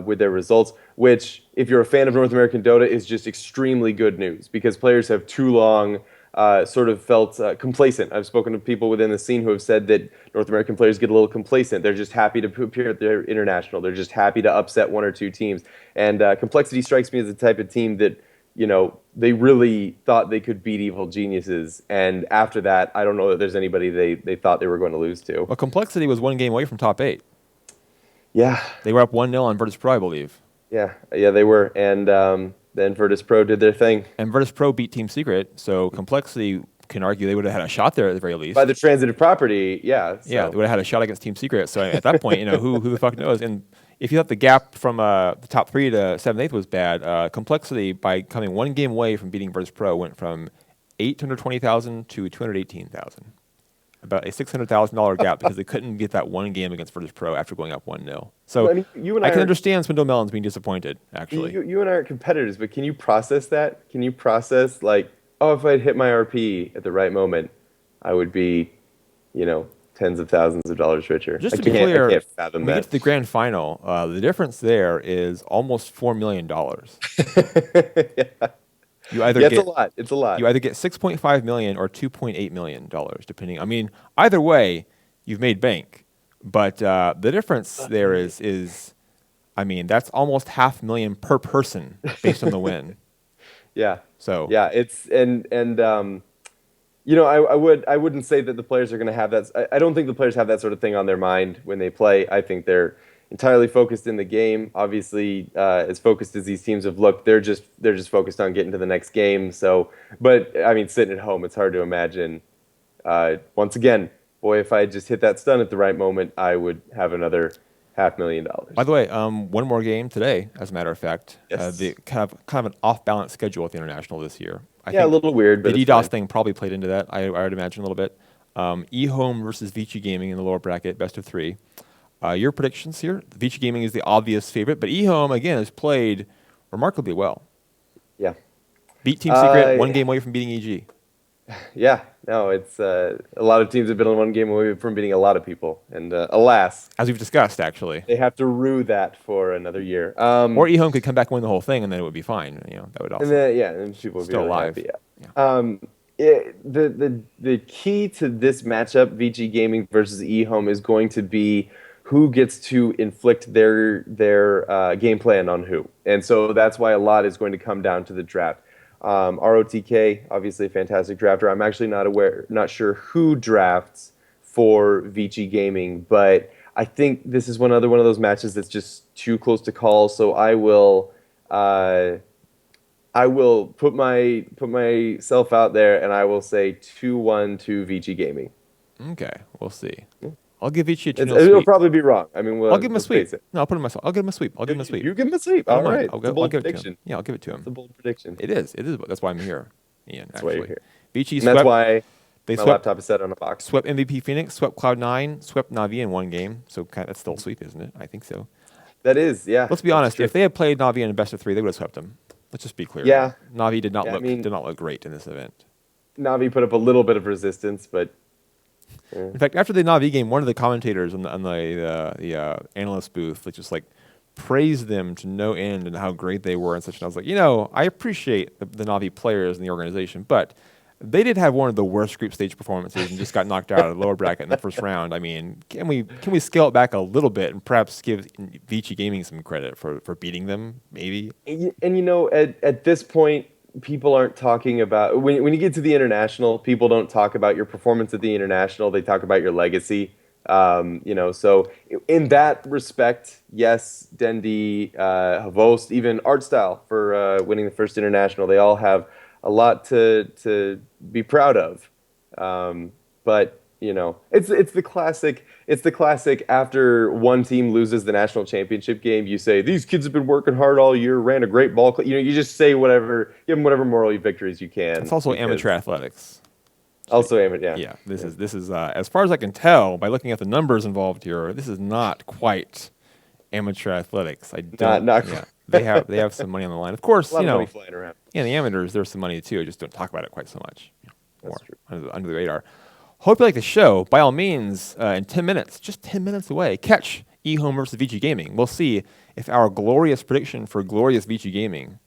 with their results, which, if you're a fan of North American Dota, is just extremely good news, because players have too long sort of felt complacent. I've spoken to people within the scene who have said that North American players get a little complacent. They're just happy to appear at their international. They're just happy to upset 1 or 2 teams. And Complexity strikes me as the type of team that, you know, they really thought they could beat Evil Geniuses. And after that, I don't know that there's anybody they thought they were going to lose to. Well, Complexity was 1 game away from top 8. Yeah. They were up 1-0 on Virtus Pro, I believe. Yeah, they were. And then Virtus Pro did their thing. And Virtus Pro beat Team Secret, so Complexity can argue they would have had a shot there at the very least. By the transitive property, yeah. So. Yeah, they would have had a shot against Team Secret. So at that point, you know, who the fuck knows? And if you thought the gap from the top 3 to 7th, 8th was bad, Complexity, by coming 1 game away from beating Virtus Pro, went from 820,000 to 218,000. About a $600,000 gap because they couldn't get that 1 game against Virtus Pro after going up 1-0. So well, I mean, you and I can understand Swindle Melons being disappointed, actually. You and I are competitors, but can you process that? Can you process, like, oh, if I'd hit my RP at the right moment, I would be, you know, tens of thousands of dollars richer. Just to be clear, I can't fathom when we that. get to the grand final, the difference there is almost $4 million. Yeah. You either Yeah, get it's a lot. It's a lot. You either get $6.5 million or $2.8 million, depending. I mean, either way, you've made bank. But the difference there is, I mean, that's almost $500,000 per person based on the win. Yeah. So yeah, it's and you know, I wouldn't say that the players are going to have that. I don't think the players have that sort of thing on their mind when they play. I think they're entirely focused in the game. Obviously, as focused as these teams have looked, they're just focused on getting to the next game. So, but I mean, sitting at home, it's hard to imagine. Once again, boy, if I just hit that stun at the right moment, I would have another $500,000. By the way, one more game today, as a matter of fact. Yes. The kind of an off-balance schedule at the International this year. I Yeah, a think little weird, but the it's DDoS fine. thing probably played into that. I would imagine a little bit. eHome versus Vici Gaming in the lower bracket, best of 3. Your predictions here? Vici Gaming is the obvious favorite, but eHome again has played remarkably well. Yeah. Beat Team Secret, 1 game away from beating EG. Yeah, no, it's a lot of teams have been on 1 game away from beating a lot of people, and alas, As we've discussed, actually. they have to rue that for another year. Or eHome could come back and win the whole thing, and then it would be fine. You know, that would also. and then yeah, and people would Still be really alive. happy. Yeah. The key to this matchup, VG Gaming versus eHome, is going to be who gets to inflict their game plan on who, and so that's why a lot is going to come down to the draft. ROTK, obviously a fantastic drafter. I'm actually not sure who drafts for VG Gaming, but I think this is one of those matches that's just too close to call. So I will put myself out there, and I will say 2-1 to VG Gaming. Okay, we'll see. I'll give Vici a 2-0 It'll sweep. probably be wrong. I mean, I'll give him a let's sweep. face it. No, I'll put him myself. I'll give him a sweep. I'll give him a sweep. You give him a sweep. I All don't mind. right. I'll It's a bold give it to him. prediction. Yeah, I'll give it to him. It's a bold prediction. It is. That's why I'm here, Ian. That's why Actually, you're here. Vici And swept. that's why They my swept, laptop is set on a box. swept MVP Phoenix, swept Cloud9, swept Navi in 1 game. So that's still a sweep, isn't it? I think so. That is, yeah. Let's be that's honest. true. If they had played Navi in a best of 3, they would have swept them. Let's just be clear. Yeah. Navi did not Yeah, I mean- did not look great in this event. Navi put up a little bit of resistance, but In fact, after the Navi game, one of the commentators on the analyst booth just like praised them to no end and how great they were and such. And I was like, I appreciate the Navi players and the organization, but they did have one of the worst group stage performances and just got knocked out of the lower bracket in the first round. I mean, can we scale it back a little bit and perhaps give Vici Gaming some credit for beating them? Maybe. and at this point, people aren't talking about when you get to the international. People don't talk about your performance at the international. They talk about your legacy. So in that respect, yes, Dendi, Havost, even Artstyle for winning the first international, they all have a lot to be proud of. But It's the classic. It's the classic. After one team loses the national championship game, you say these kids have been working hard all year, ran a great ball. You just say whatever, give them whatever moral victories you can. It's also amateur athletics. Also amateur, yeah. Yeah, this is as far as I can tell by looking at the numbers involved here, this is not quite amateur athletics. I don't. Not Yeah, they have some money on the line. Of course, a lot of money flying around. Yeah, the amateurs there's some money too. Just don't talk about it quite so much. That's true. Under the radar. Hope you like the show. By all means, in 10 minutes, just 10 minutes away, catch eHome versus VG Gaming. We'll see if our glorious prediction for glorious VG Gaming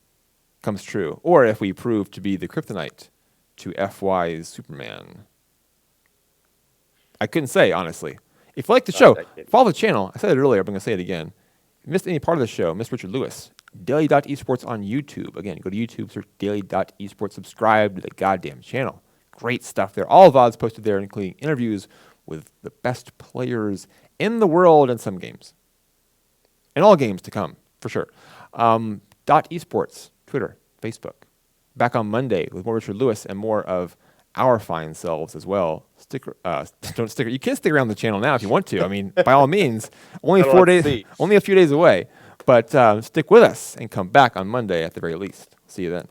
comes true, or if we prove to be the kryptonite to FY's Superman. I couldn't say, honestly. If you like the show, follow the channel. I said it earlier, but I'm going to say it again. If you missed any part of the show, miss Richard Lewis, daily.esports on YouTube. Again, go to YouTube, search daily.esports, subscribe to the goddamn channel. Great stuff there. All VODs posted there, including interviews with the best players in the world in some games. And all games to come, for sure. Esports, Twitter, Facebook. Back on Monday with more Richard Lewis and more of our fine selves as well. Don't stick. You can stick around the channel now if you want to. I mean, by all means, only 4 days, only a few days away. But stick with us and come back on Monday at the very least. See you then.